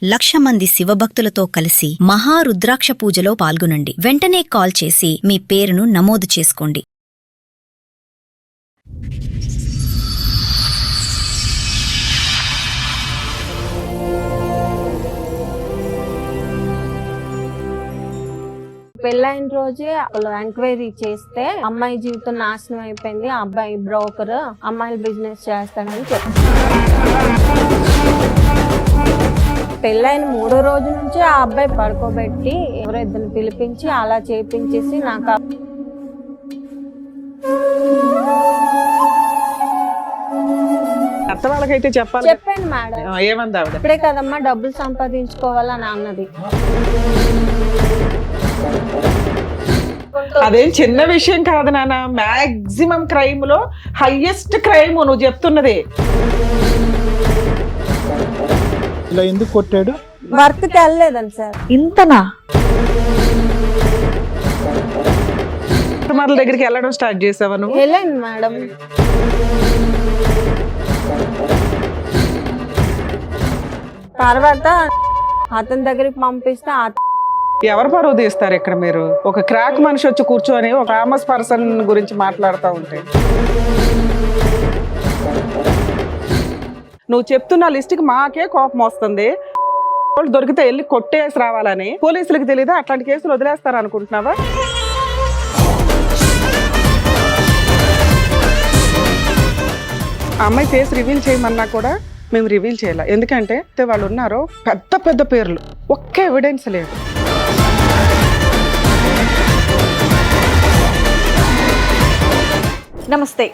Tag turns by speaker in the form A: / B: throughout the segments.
A: 1,00,000 మంది శివభక్తులతో కలిసి మహారుద్రాక్ష పూజలో పాల్గొనండి. వెంటనే కాల్ చేసి మీ పేరును నమోదు చేసుకోండి.
B: పెళ్ళైన రోజే వాళ్ళు ఎంక్వైరీ చేస్తే అమ్మాయి జీవితం నాశనం అయిపోయింది, అబ్బాయి బ్రోకర్, అమ్మాయిలు బిజినెస్ చేస్తాడని చెప్పారు. పెళ్ళైన 3వ రోజు నుంచి ఆ అబ్బాయి పడుకోబెట్టి ఎవరో ఇద్దరిని పిలిపించి అలా చేపించేసి నాకు
C: అత్త వాళ్ళకైతే చెప్పాలి.
B: చెప్పాను మేడం.
C: ఏమంది ఆవిడ?
B: ఇప్పుడే కదమ్మా డబ్బులు సంపాదించుకోవాలని అన్నది.
C: అదేం చిన్న విషయం కాదు నాన్న. మాక్సిమం క్రైమ్ లో హైయెస్ట్ క్రైమ్ నువ్వు చెప్తున్నది.
D: ఇలా ఎందుకు కొట్టాడు?
B: వర్క్ కి వెళ్ళలేదని సార్.
E: ఇంతనా?
C: కస్టమర్ల దగ్గరికి వెళ్ళడం స్టార్ట్ చేసావా నువ్వు?
B: వెళ్ళండి మేడం. తర్వాత అతని దగ్గరికి పంపిస్తే
C: ఎవరు పరువు తీస్తారు ఇక్కడ? మీరు ఒక క్రాక్ మనిషి వచ్చి కూర్చొని ఒక ఫేమస్ పర్సన్ గురించి మాట్లాడుతూ ఉంటే నువ్వు చెప్తున్న లిస్ట్కి మాకే కోపం వస్తుంది. వాళ్ళు దొరికితే వెళ్ళి కొట్టేసి రావాలని పోలీసులకు తెలీదా? అట్లాంటి కేసులు వదిలేస్తారు అనుకుంటున్నావా? అమ్మాయి ఫేస్ రివీల్ చేయమన్నా కూడా మేము రివీల్ చేయాలి. ఎందుకంటే వాళ్ళు ఉన్నారు పెద్ద పెద్ద పేర్లు, ఒక్క ఎవిడెన్స్ లేదు.
E: నమస్తే,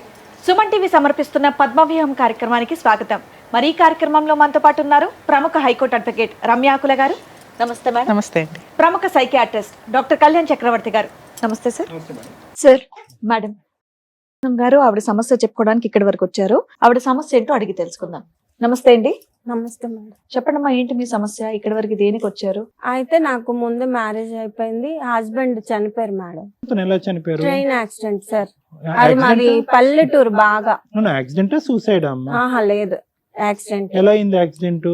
E: సుమన్ టీవీ సమర్పిస్తున్న పద్మవ్యూహం కార్యక్రమానికి స్వాగతం. మరి ఈ కార్యక్రమంలో మనతో పాటు ఉన్నారు ప్రముఖ హైకోర్టు అడ్వకేట్ రమ్యాకుల గారు. నమస్తే మేడం.
C: నమస్తే అండి.
E: ప్రముఖ సైకియాట్రిస్ట్ డాక్టర్ కళ్యాణ్ చక్రవర్తి గారు. నమస్తే సార్. సార్, మేడం గారు ఆవిడ సమస్య చెప్పుకోవడానికి ఇక్కడి వరకు వచ్చారు. ఆవిడ సమస్య ఏంటో అడిగి తెలుసుకుందాం. నమస్తే అండి.
B: నమస్తే మేడం.
E: చెప్పండమ్మా, ఏంటి మీ సమస్య? ఇక్కడి వరకు దేనికి వచ్చారు?
B: అయితే నాకు ముందు మ్యారేజ్ అయిపోయింది, హస్బెండ్ చనిపోయారు మేడం.
D: ఎలా చనిపోయారు?
B: Train accident sir. అది మాది పల్లెటూరు బాగా.
D: యాక్సిడెంట్ సూసైడ్ అమ్మా?
B: ఆహా లేదు, యాక్సిడెంట్.
D: ఎలా అయింది యాక్సిడెంట్?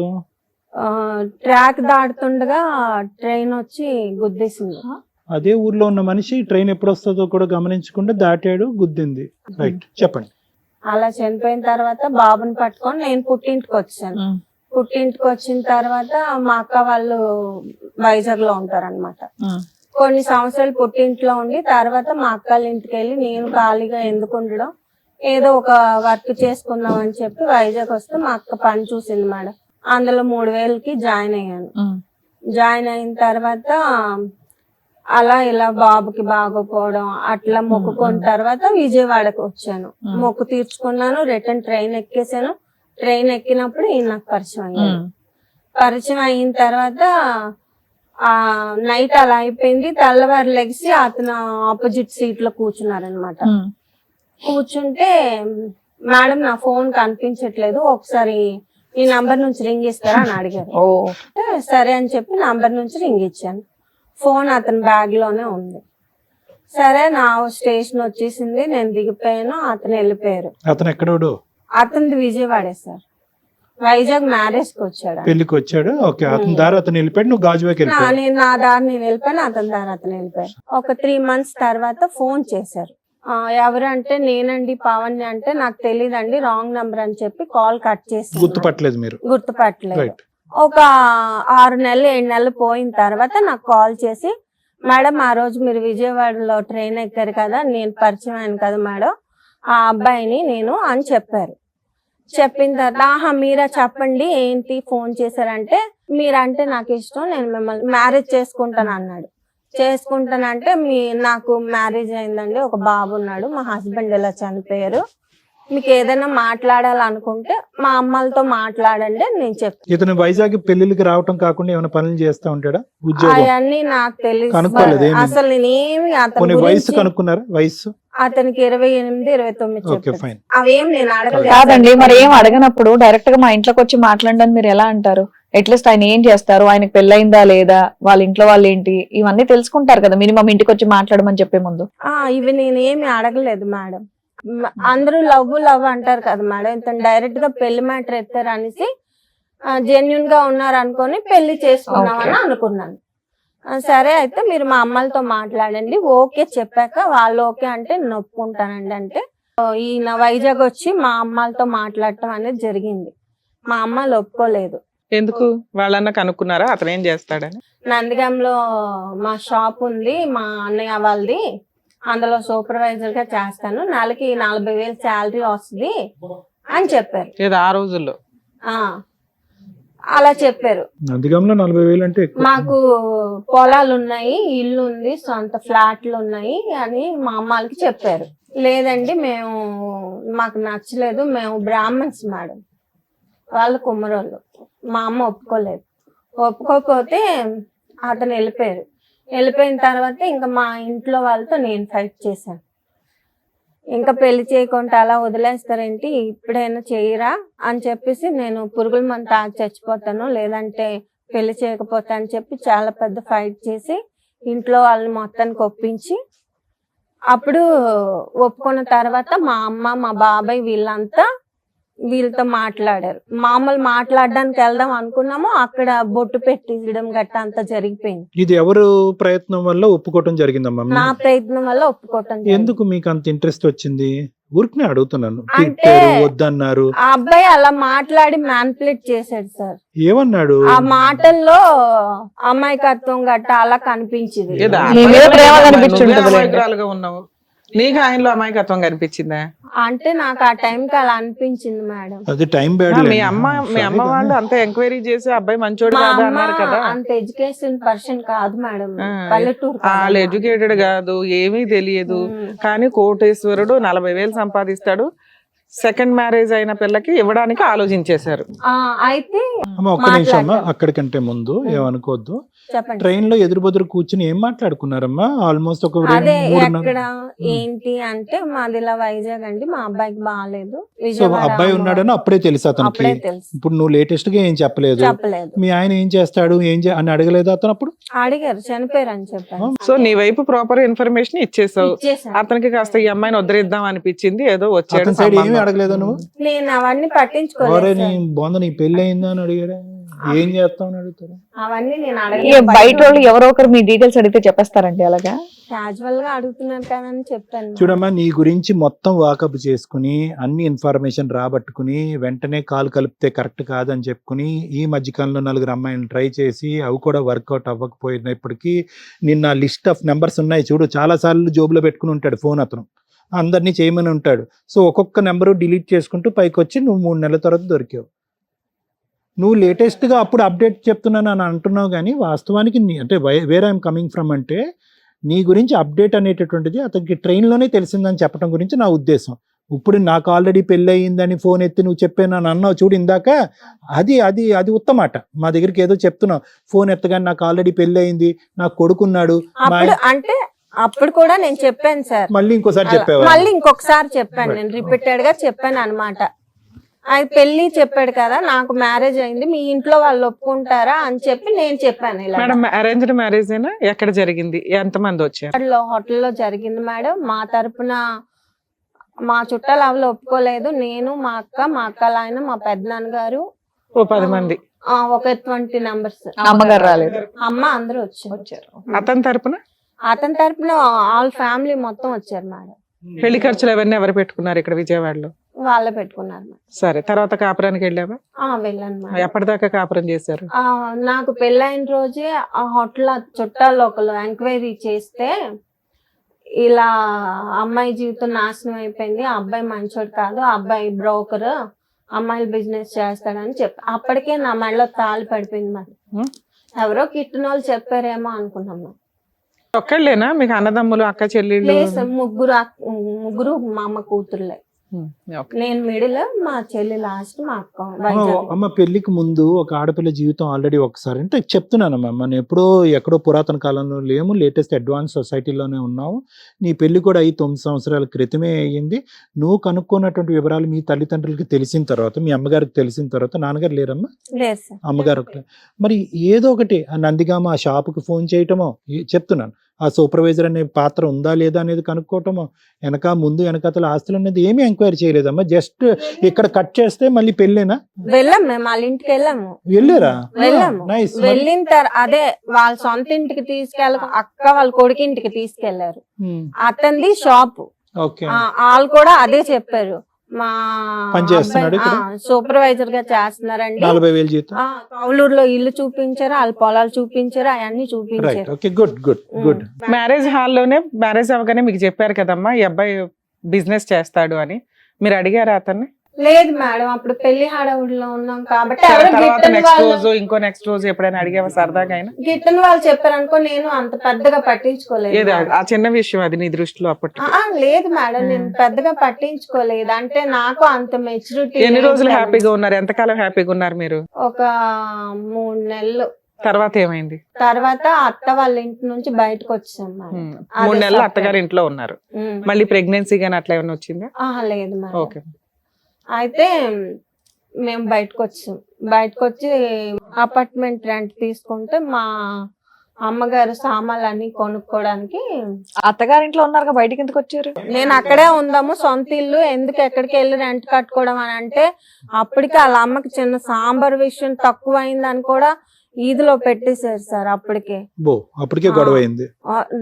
B: ట్రాక్ దాటుతుండగా ట్రైన్ వచ్చి గుద్దేసింది.
D: అదే ఊర్లో ఉన్న మనిషి ట్రైన్ ఎప్పుడు వస్తుందో కూడా గమనించకుండా దాటాడు, గుద్దింది. రైట్, చెప్పండి.
B: అలా చనిపోయిన తర్వాత బాబుని పట్టుకొని నేను పుట్టింటికి వచ్చాను. పుట్టింటికి వచ్చిన తర్వాత మా అక్క వాళ్ళు వైజాగ్ లో ఉంటారన్నమాట. కొన్ని సంవత్సరాలు పుట్టింట్లో ఉండి తర్వాత మా అక్కల ఇంటికి వెళ్ళి నేను ఖాళీగా ఎందుకు ఉండడం, ఏదో ఒక వర్క్ చేసుకుందాం అని చెప్పి వైజాగ్ వస్తే మా అక్క పని చూసింది మేడం. అందులో 3,000కి జాయిన్ అయ్యాను. జాయిన్ అయిన తర్వాత అలా ఇలా బాబుకి బాగోపోవడం అట్లా మొక్కుకున్న తర్వాత విజయవాడకు వచ్చాను. మొక్కు తీర్చుకున్నాను, రిటర్న్ ట్రైన్ ఎక్కేసాను. ట్రైన్ ఎక్కినప్పుడు ఈయన నాకు పరిచయం అయ్యాను. పరిచయం అయిన తర్వాత ఆ నైట్ అలా అయిపోయింది. తెల్లవారు లెగిసి అతను ఆపోజిట్ సీట్ లో కూర్చున్నారనమాట. కూర్చుంటే మేడం నా ఫోన్ కనిపించట్లేదు, ఒకసారి ఈ నంబర్ నుంచి రింగ్ ఇస్తారా అని అడిగారు. సరే అని చెప్పి నంబర్ నుంచి రింగ్ ఇచ్చాను. ఫోన్ అతని బ్యాగ్ లోనే ఉంది. సరే నా స్టేషన్ వచ్చేసింది, నేను దిగిపోయాను, అతను వెళ్ళిపోయారు.
D: అతను ఎక్కడోడు?
B: అతనిది విజయవాడే సార్. వైజాగ్ మ్యారేజ్ కి వచ్చాడు,
D: పెళ్లికి వచ్చాడు. ఓకే, అతని దారి అతను వెళ్ళిపోయాడు, నువ్వు గాజువాకి వెళ్ళిపోయావు.
B: నేను నా దారి నేను వెళ్ళిపోయాను, అతని దారి అతను వెళ్ళిపోయారు. ఒక 3 months తర్వాత ఫోన్ చేశారు. ఎవరంటే నేనండి పవన్ అంటే, నాకు తెలియదండి రాంగ్ నంబర్ అని చెప్పి కాల్ కట్ చేసి.
D: గుర్తుపట్టలేదు మీరు?
B: గుర్తుపట్టలేదు. ఒక 6 నెలలు 7 నెలలు పోయిన తర్వాత నాకు కాల్ చేసి, మేడం ఆ రోజు మీరు విజయవాడలో ట్రైన్ ఎక్కారు కదా, నేను పరిచయం అయ్యాను కదా మేడం ఆ అబ్బాయిని నేను అని చెప్పారు. చెప్పిన తర్వాత ఆహా మీరా, చెప్పండి ఏంటి ఫోన్ చేశారంటే, మీరంటే నాకు ఇష్టం, నేను మిమ్మల్ని మ్యారేజ్ చేసుకుంటాను అన్నాడు. చేసుకుంటానంటే నాకు మ్యారేజ్ అయిందండి, ఒక బాబు ఉన్నాడు, మా హస్బెండ్ ఇలా చనిపోయారు, మీకు ఏదైనా మాట్లాడాలనుకుంటే మా అమ్మలతో మాట్లాడండి నేను చెప్తాను.
D: ఇతను వైజాగ్ పెళ్లికి రావటం కాకుండా ఏమైనా పనులు చేస్తా ఉంటాడా?
B: అవన్నీ నాకు తెలియదు అసలు. నేనేమి అతని
D: వయసు కనుక్కున్నారా? వయసు
B: అతనికి 28, 29 అవేం నేను అడగలేదు.
E: కాదండి, మరి ఏం అడగనప్పుడు డైరెక్ట్ గా మా ఇంట్లోకి వచ్చి మాట్లాడండి మీరు ఎలా అంటారు? అట్లీస్ట్ ఆయన ఏం చేస్తారు, ఆయనకు పెళ్ళయిందా లేదా, వాళ్ళ ఇంట్లో వాళ్ళు ఏంటి, ఇవన్నీ తెలుసుకుంటారు కదా మినిమం ఇంటికి వచ్చి మాట్లాడమని చెప్పే ముందు.
B: ఇవి నేనేమి అడగలేదు మేడం. అందరూ లవ్ అంటారు కదా మేడం, ఇతను డైరెక్ట్ గా పెళ్లి మ్యాటర్ ఎత్తారు అనేసి జెన్యున్ గా ఉన్నారు అనుకొని పెళ్లి చేసుకున్నామని అనుకున్నాను. సరే అయితే మీరు మా అమ్మలతో మాట్లాడండి, ఓకే చెప్పాక వాళ్ళు ఓకే అంటే నేను ఒప్పుకుంటానండి అంటే ఈయన వైజాగ్ వచ్చి మా అమ్మలతో మాట్లాడటం అనేది జరిగింది. మా అమ్మలు ఒప్పుకోలేదు.
C: ఎందుకు? వాళ్ళన్నా కనుక్కున్నారా అతను ఏం చేస్తాడని?
B: నందిగంలో మా షాప్ ఉంది, మా అన్నయ్య వాళ్ళది, అందులో సూపర్వైజర్ గా చేస్తాను, నెలకి 40,000 శాలరీ వస్తుంది అని చెప్పారు.
C: ఏదో ఆ రోజుల్లో
B: అలా చెప్పారు.
D: నందిగాంలో 40,000 అంటే ఎక్కువ.
B: మాకు పొలాలు ఉన్నాయి, ఇల్లు ఉంది, సొంత ఫ్లాట్లు ఉన్నాయి అని మా అమ్మాలకి చెప్పారు. లేదండి మేము మాకు నచ్చలేదు, మేము బ్రాహ్మణ్స్ మేడం, వాళ్ళు కుమ్మరోళ్ళు. మా అమ్మ ఒప్పుకోలేదు. ఒప్పుకోకపోతే అతను వెళ్ళిపోయారు. వెళ్ళిపోయిన తర్వాత ఇంకా మా ఇంట్లో వాళ్ళతో నేను ఫైట్ చేశాను. ఇంకా పెళ్లి చేయకుండా అలా వదిలేస్తారేంటి, ఇప్పుడైనా చేయరా అని చెప్పేసి నేను పురుగుల మందు తాగి చచ్చిపోతాను, లేదంటే పెళ్లి చేయకపోతా అని చెప్పి చాలా పెద్ద ఫైట్ చేసి ఇంట్లో వాళ్ళని మొత్తానికి ఒప్పించి అప్పుడు ఒప్పుకున్న తర్వాత మా అమ్మ మా బాబాయ్ వీళ్ళతో మాట్లాడారు. మామూలు మాట్లాడడానికి వెళ్దాం అనుకున్నాము, అక్కడ బొట్టు పెట్టించడం గట్ట అంతా జరిగిపోయింది.
D: ఇది ఎవరు ప్రయత్నం వల్ల ఒప్పుకోవటం జరిగిందమ్మా?
B: నా ప్రయత్నం వల్ల ఒప్పుకోవటం.
D: ఎందుకు మీకు అంత ఇంట్రెస్ట్ వచ్చింది? ఊరికి అడుగుతున్నాను.
B: అంటే
D: వద్దన్నారు.
B: ఆ అబ్బాయి అలా మాట్లాడి మ్యానిపులేట్ చేశాడు సార్.
D: ఏమన్నాడు?
B: ఆ మాటల్లో అమాయకత్వం గట్ట అలా కనిపించింది.
C: ఉన్నావు, నీకు ఆయనలో అమాయకత్వం కనిపించిందా?
B: అంటే నాకు ఆ టైంకి అలా అనిపించింది మేడం.
D: అది టైం బ్యాడ్.
C: మీ అమ్మ వాళ్ళు అంత ఎంక్వైరీ చేసి అబ్బాయి మంచోడు
B: మా
C: కాదు
B: అమ్మ
C: అన్నారు కదా.
B: అంత ఎడ్యుకేషన్ పర్సన్ కాదు మేడం, పల్లెటూరు.
C: వాళ్ళు ఎడ్యుకేటెడ్ కాదు, ఏమీ తెలియదు, కానీ కోటేశ్వరుడు 40,000 సంపాదిస్తాడు. సెకండ్ మ్యారేజ్ అయిన పిల్లకి ఇవ్వడానికి ఆలోచించేశారు.
B: అయితే
D: ఒక్క నిమిషం అమ్మా, అక్కడికంటే ముందు ఏమనుకోవద్దు.
B: చెప్పండి.
D: ట్రైన్ లో ఎదురు కూర్చుని ఏం మాట్లాడుకున్నారమ్మా? ఆల్మోస్ట్ ఒక
B: అదే ఎక్కడ ఏంటి అంటే మాది ఇలా వైజాగ్ అండి, మా అబ్బాయికి బాగాలేదు,
D: అబ్బాయి ఉన్నాడని అప్పుడే తెలుసు అతనికి.
B: అప్పుడే తెలుసు.
D: ఇప్పుడు నువ్వు లేటెస్ట్ గా ఏం చెప్పలేదు. మీ ఆయన ఏం చేస్తాడు అని అడగలేదు అతను? అప్పుడు
B: అడిగారు, చనిపోయారు అని చెప్పాను.
C: సో నీ వైపు ప్రాపర్ ఇన్ఫర్మేషన్ ఇచ్చేసావు. అతనికి కాస్త ఈ అమ్మాయిని వదిలేద్దాం అనిపించింది, ఏదో వచ్చాడు.
D: సైడ్ ఏమి అడగలేదు నువ్వు?
B: నేను అవన్నీ పట్టించుకోలేదు.
D: నీ పెళ్లి అయిందా అని అడిగారా? ఏం చేస్తామని అడుగుతారు?
B: అవన్నీ నేను అడగలేదు.
E: బయట వాళ్ళు ఎవరో ఒకరు మీ డీటెయిల్స్ అడిగితే చెప్పేస్తారండి అలాగా?
B: క్యాజువల్ గా అడుగుతున్నారు కదా అని చెప్పాను.
D: చూడమ్మా, నీ గురించి మొత్తం వాకప్ చేసుకుని అన్ని ఇన్ఫర్మేషన్ రాబట్టుకుని వెంటనే కాల్ కలిపితే కరెక్ట్ కాదని చెప్పుకుని ఈ మధ్యకాలంలో 4 అమ్మాయిలను ట్రై చేసి అవి కూడా వర్కౌట్ అవ్వకపోయినప్పటికీ నిన్న లిస్ట్ ఆఫ్ నెంబర్స్ ఉన్నాయి చూడు. చాలా సార్లు జోబులో పెట్టుకుని ఉంటాడు ఫోన్ అతను, అందరినీ చేయమని ఉంటాడు. సో ఒక్కొక్క నెంబరు డిలీట్ చేసుకుంటూ పైకి వచ్చి నువ్వు 3 నెలల తర్వాత దొరికావు. నువ్వు లేటెస్ట్గా అప్పుడు అప్డేట్ చెప్తున్నాను అని అంటున్నావు, కానీ వాస్తవానికి అంటే వేర్ ఐఎమ్ కమింగ్ ఫ్రమ్ అంటే నీ గురించి అప్డేట్ అనేటటువంటిది అతనికి ట్రైన్లోనే తెలిసిందని చెప్పడం గురించి నా ఉద్దేశం. ఇప్పుడు నాకు ఆల్రెడీ పెళ్ళి అయ్యిందని ఫోన్ ఎత్తి నువ్వు చెప్పాను అని అన్నావు చూడు ఇందాక, అది అది అది ఉత్తమాట. మా దగ్గరికి ఏదో చెప్తున్నావు, ఫోన్ ఎత్తగానే నాకు ఆల్రెడీ పెళ్ళి అయింది, నాకు కొడుకున్నాడు
B: అంటే అప్పుడు కూడా నేను చెప్పాను సార్.
D: మళ్ళీ ఇంకోసారి చెప్పావు?
B: మళ్ళీ ఇంకొకసారి చెప్పాను, నేను రిపీటెడ్ గా చెప్పాను అనమాట. అది పెళ్లి చెప్పాడు కదా, నాకు మ్యారేజ్ అయింది, మీ ఇంట్లో వాళ్ళు ఒప్పుకుంటారా అని చెప్పి నేను చెప్పాను.
C: మేడం అరేంజ్డ్ మ్యారేజ్ అయినా ఎక్కడ జరిగింది? ఎంత మంది వచ్చారు?
B: హోటల్లో జరిగింది మేడం. మా తరపున మా చుట్టాలు వాళ్ళు ఒప్పుకోలేదు. నేను, మా అక్క ఆయన, మా పెద్దనాన్నగారు,
C: 10 మంది,
B: ఒక 20 మెంబర్స్.
E: అమ్మగారు రాలేదు?
B: అమ్మ అందరూ వచ్చారు.
C: అతని
B: తరపున ఆల్ ఫ్యామిలీ మొత్తం వచ్చారు మేడం.
C: పెళ్లి ఖర్చులు అవన్నీ ఎవరు పెట్టుకున్నారు ఇక్కడ విజయవాడలో?
B: వాళ్ళే పెట్టుకున్నారు మేడం.
C: సరే, తర్వాత కాపురానికి వెళ్ళావా?
B: వెళ్ళాను మేడం.
C: ఎప్పటిదాకా కాపురం చేశారు?
B: నాకు పెళ్ళైన రోజే ఆ హోటల్ చుట్టాలు ఒకళ్ళు ఎంక్వైరీ చేస్తే ఇలా అమ్మాయి జీవితం నాశనం అయిపోయింది, ఆ అబ్బాయి మంచోడు కాదు, ఆ అబ్బాయి బ్రోకర్, అమ్మాయిలు బిజినెస్ చేస్తాడని చెప్పి అప్పటికే నా మెడలో తాళి పడిపోయింది మరి. ఎవరో కిట్టిన వాళ్ళు చెప్పారేమో అనుకున్నాం.
C: ఒక్కళ్ళేనా మీకు అన్నదమ్ములు, అక్క చెల్లెళ్ళు?
B: ముగ్గురు మా అమ్మ కూతుర్లే. నేను మిడిల్, మా చెల్లి లాస్ట్, మా అక్క.
D: అమ్మ పెళ్లికి ముందు ఒక ఆడపిల్ల జీవితం ఆల్రెడీ ఒకసారి అంటే చెప్తున్నానమ్మా, మనం ఎక్కడో పురాతన కాలంలో లేము, లేటెస్ట్ అడ్వాన్స్ సొసైటీలోనే ఉన్నాము. నీ పెళ్లి కూడా 9 సంవత్సరాల క్రితమే అయ్యింది. నువ్వు కనుక్కున్నటువంటి వివరాలు మీ తల్లిదండ్రులకి తెలిసిన తర్వాత, మీ అమ్మగారికి తెలిసిన తర్వాత, నాన్నగారు లేరమ్మా? అమ్మగారు ఒకటే. మరి ఏదో ఒకటి నందిగామ ఆ షాపుకి ఫోన్ చేయటమో చెప్తున్నాను, ఆ సూపర్వైజర్ అనే పాత్ర ఉందా లేదా అనేది కనుక్కోవటం, ముందు వెనకాతల ఆస్తులు అనేది ఏమీ ఎంక్వైరీ చేయలేదమ్మా. జస్ట్ ఇక్కడ కట్ చేస్తే మళ్ళీ పెళ్ళేనా?
B: వెళ్ళాం మేము వాళ్ళ ఇంటికి వెళ్ళాము.
D: వెళ్ళారా?
B: వెళ్ళాము.
D: నైస్.
B: వెళ్ళిన అదే వాళ్ళ సొంత ఇంటికి అక్క వాళ్ళ కొడుకు ఇంటికి తీసుకెళ్లారు. అతనిది షాప్.
D: ఓకే.
B: వాళ్ళు కూడా అదే చెప్పారు, మా
D: పని చేస్తున్నాడు ఇక్కడ?
B: సూపర్వైజర్ గా చేస్తున్నారండి.
D: 40,000 జీతం.
B: కౌలూరులో ఇల్లు చూపించారు, వాళ్ళ పొలాలు చూపించారు, అవన్నీ
D: రైట్.
B: చూపించారు.
D: Okay, good good good.
C: Marriage హాల్లోనే మ్యారేజ్ అవ్వగానే మీకు చెప్పారు కదమ్మా ఈ అబ్బాయి బిజినెస్ చేస్తాడు అని, మీరు అడిగారా అతన్ని?
B: లేదు మేడం, అప్పుడు పెళ్లి హడావుడిలో ఉన్నాం కాబట్టి
C: తర్వాత నెక్స్ట్ రోజు ఇంకో నెక్స్ట్ రోజు ఎప్పుడైనా అడిగావా సరదాగా అయినా?
B: గిట్టని వాళ్ళు చెప్పారు అనుకో, నేను అంత పెద్దగా పట్టించుకోలేదు.
C: ఏది ఆ చిన్న విషయం అది నీ దృష్టిలో అప్పట్లో?
B: లేదు మేడం, నేను పెద్దగా పట్టించుకోలేదు. అంటే నాకు అంత మెచ్యూరిటీ.
C: ఎన్ని రోజులు హ్యాపీగా ఉన్నారు? ఎంతకాలం హ్యాపీగా ఉన్నారు మీరు?
B: ఒక 3 నెలలు.
C: తర్వాత ఏమైంది?
B: తర్వాత అత్త వాళ్ళ ఇంటి నుంచి బయటకు వచ్చాం మేడం.
C: 3 నెలలు అత్తగారి ఇంట్లో ఉన్నారు. మళ్ళీ ప్రెగ్నెన్సీ గానీ అట్లా ఏమైనా వచ్చిందా?
B: లేదు మేడం.
C: ఓకే.
B: అయితే మేము బయటకు వచ్చి అపార్ట్మెంట్ రెంట్ తీసుకుంటే మా అమ్మగారు సామాన్లు అన్ని కొనుక్కోవడానికి.
E: అత్తగారింట్లో ఉన్నారుగా, బయటికి ఎందుకు వచ్చారు?
B: నేను అక్కడే ఉందాము, సొంత ఇల్లు ఎందుకు ఎక్కడికి వెళ్ళి రెంట్ కట్టుకోవడం అని అంటే, అప్పటికి వాళ్ళ అమ్మకి చిన్న సాంబార్ విషయం తక్కువ అయిందని కూడా ఈదులో పెట్టేశారు సార్.
D: అప్పటికే గొడవ అయింది.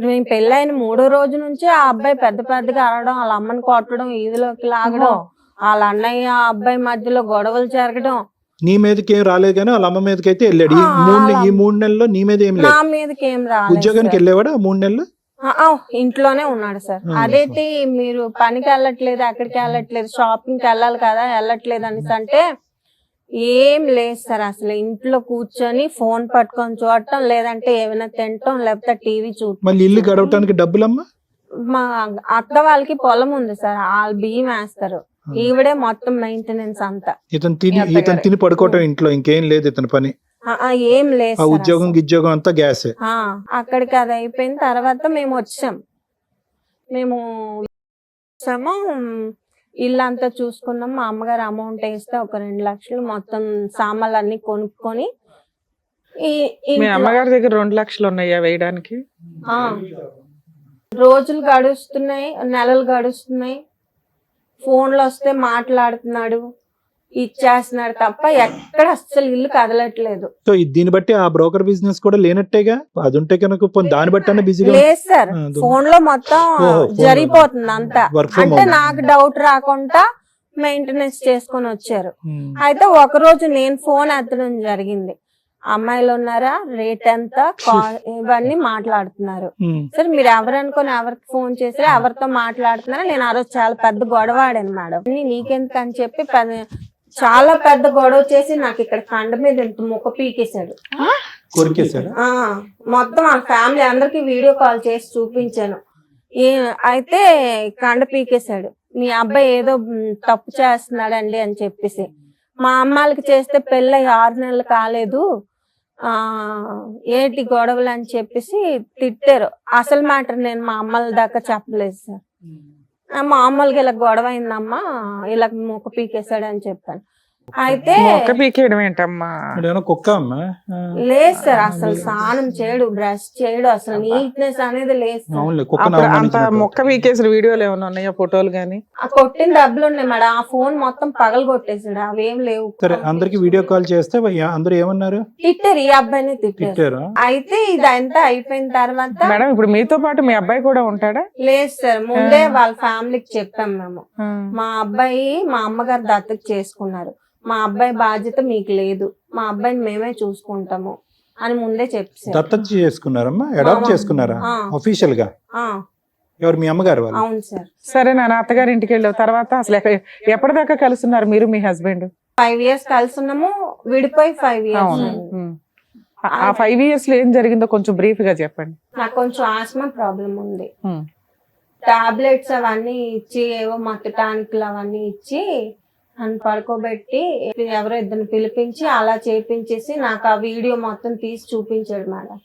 B: నేను పెళ్ళైన 3వ రోజు నుంచి ఆ అబ్బాయి పెద్దగా అరవడం, వాళ్ళ అమ్మని కొట్టడం, ఈదులోకి లాగడం, వాళ్ళ అన్నయ్య అబ్బాయి మధ్యలో గొడవలు జరగడం.
D: నీ మీదకి ఏం రాలేదు కానీ వాళ్ళ అమ్మ మీదకి అయితే వెళ్ళాడు. ఈ 3 నెలల్లో నీ మీద ఏం లేదు?
B: నా మీదకి ఏం రాలేదు.
D: ఉద్యోగానికి వెళ్ళేవాడు 3 నెలలు?
B: ఇంట్లోనే ఉన్నాడు సార్. అదేంటి మీరు పనికి వెళ్ళట్లేదు, అక్కడికి వెళ్ళట్లేదు, షాపింగ్కి వెళ్ళాలి కదా వెళ్ళట్లేదు అనేసి అంటే, ఏం లేదు సార్, అసలు ఇంట్లో కూర్చొని ఫోన్ పట్టుకొని చూడటం, లేదంటే ఏమైనా తినటం, లేకపోతే టీవీ చూడటం.
D: మళ్ళీ ఇల్లు గడవటానికి డబ్బులమ్మా?
B: మా అత్త వాళ్ళకి పొలం ఉంది సార్, వాళ్ళు బియ్యం వేస్తారు, ఈవిడే మొత్తం మెయింటెనెన్స్ అంతా.
D: ఇతను తిని పడుకోవటం ఇంట్లో, ఇంకేం లేదు ఇతని పని?
B: ఏం లేదు.
D: ఉద్యోగం అంతా గ్యాసే.
B: అక్కడికి అది అయిపోయిన తర్వాత మేము వచ్చాము. ఇల్లు అంతా చూసుకున్నాం. మా అమ్మగారు అమౌంట్ వేస్తే ఒక 2 లక్షలు మొత్తం సామాన్లు అన్ని కొనుక్కొని.
C: మీ అమ్మగారి దగ్గర 2 లక్షలు ఉన్నాయా వేయడానికి?
B: రోజులు గడుస్తున్నాయి, నెలలు గడుస్తున్నాయి, ఫోన్లు వస్తే మాట్లాడుతున్నాడు, ఇచ్చేస్తున్నాడు తప్ప ఎక్కడ అస్సలు ఇల్లు కదలట్లేదు.
D: సో దీన్ని బట్టి ఆ బ్రోకర్ బిజినెస్ కూడా లేనట్టేగా? అది ఉంటే కనుక దాన్ని బట్టి బిజీగా
B: లేదు సార్, ఫోన్ లో మొత్తం జరిగిపోతుంది అంతా. అంటే నాకు డౌట్ రాకుండా మెయింటెనెన్స్ చేసుకొని వచ్చారు. అయితే ఒక రోజు నేను ఫోన్ ఎత్తడం జరిగింది, అమ్మాయిలు ఉన్నారా, రేట్ ఎంత, ఇవన్నీ మాట్లాడుతున్నారు. సరే మీరు ఎవరనుకొని ఎవరికి ఫోన్ చేసారో, ఎవరితో మాట్లాడుతున్నారా? నేను ఆ రోజు చాలా పెద్ద గొడవ ఆడాను మేడం. నీకెందుకు అని చెప్పి చాలా పెద్ద గొడవ చేసి నాకు ఇక్కడ కండ మీద ఇంత ముక్క పీకేశాడు. మొత్తం ఆ ఫ్యామిలీ అందరికి వీడియో కాల్ చేసి చూపించాను. అయితే కండ పీకేశాడు. మీ అబ్బాయి ఏదో తప్పు చేస్తున్నాడండి అని చెప్పేసి. మా అమ్మాయిలకి చేస్తే పెళ్ళి 6 నెలలు కాలేదు, ఏంటి గొడవలు అని చెప్పేసి తిట్టారు. అసలు మ్యాటర్ నేను మా అమ్మల దాకా చెప్పలేదు సార్. మామూలుగా ఇలా గొడవ అయిందమ్మా, ఇలా మొక్క పీకేశాడు అని చెప్పాను. అయితే
D: కుక్క అమ్మా?
B: లేదు సార్, అసలు స్నానం చేయడు, బ్రష్ చేయడు, అసలు నీట్నెస్ అనేది లేదు.
C: మొక్క పీకేసిన వీడియోలు ఏమైనా ఉన్నాయా, ఫోటోలు గానీ?
B: ఆ కొట్టిన డబ్బులు ఉన్నాయి మేడం, ఆ ఫోన్ మొత్తం పగలు కొట్టేసాడు, అవేం లేవు.
D: అందరికి వీడియో కాల్ చేస్తే అందరూ ఏమన్నారు?
B: తిట్టారు, ఈ అబ్బాయిని తిట్టారు. అయితే ఇదంతా అయిపోయిన తర్వాత
C: మేడం, ఇప్పుడు మీతో పాటు మీ అబ్బాయి కూడా ఉంటాడా?
B: లేదు సార్, ముందే వాళ్ళ ఫ్యామిలీకి చెప్పాం మేము, మా అబ్బాయి మా అమ్మగారు దత్తత చేసుకున్నారు, మా అబ్బాయి బాధ్యత మీకు లేదు, మా అబ్బాయిని మేమే చూసుకుంటాము అని ముందే చెప్పారు.
D: దత్తత చేసుకున్నారమ్మా? అడాప్ట్ చేసుకున్నారా ఆఫీషియల్ గా? ఎవరు, మీ అమ్మగారు వాళ్ళు?
B: అవును సార్.
C: సరే, నా అత్తగారి ఇంటికి వెళ్ళిన తర్వాత అసలు ఎప్పటిదాకా కలుస్తున్నారు మీరు మీ హస్బెండ్?
B: 5 years కలుసున్నాము, విడిపోయి 5 years.
C: ఆ 5 years లో ఏం జరిగిందో కొంచెం బ్రీఫ్ గా చెప్పండి.
B: నాకు కొంచెం ఆస్మా ప్రాబ్లం ఉంది, టాబ్లెట్స్ అవన్నీ ఇచ్చి, ఏవో మత్తు టానిక్లు అవన్నీ ఇచ్చి నన్ను పడుకోబెట్టి ఎవరో ఇద్దరిని పిలిపించి అలా చేపించేసి నాకు ఆ వీడియో మొత్తం తీసి చూపించాడు మేడం.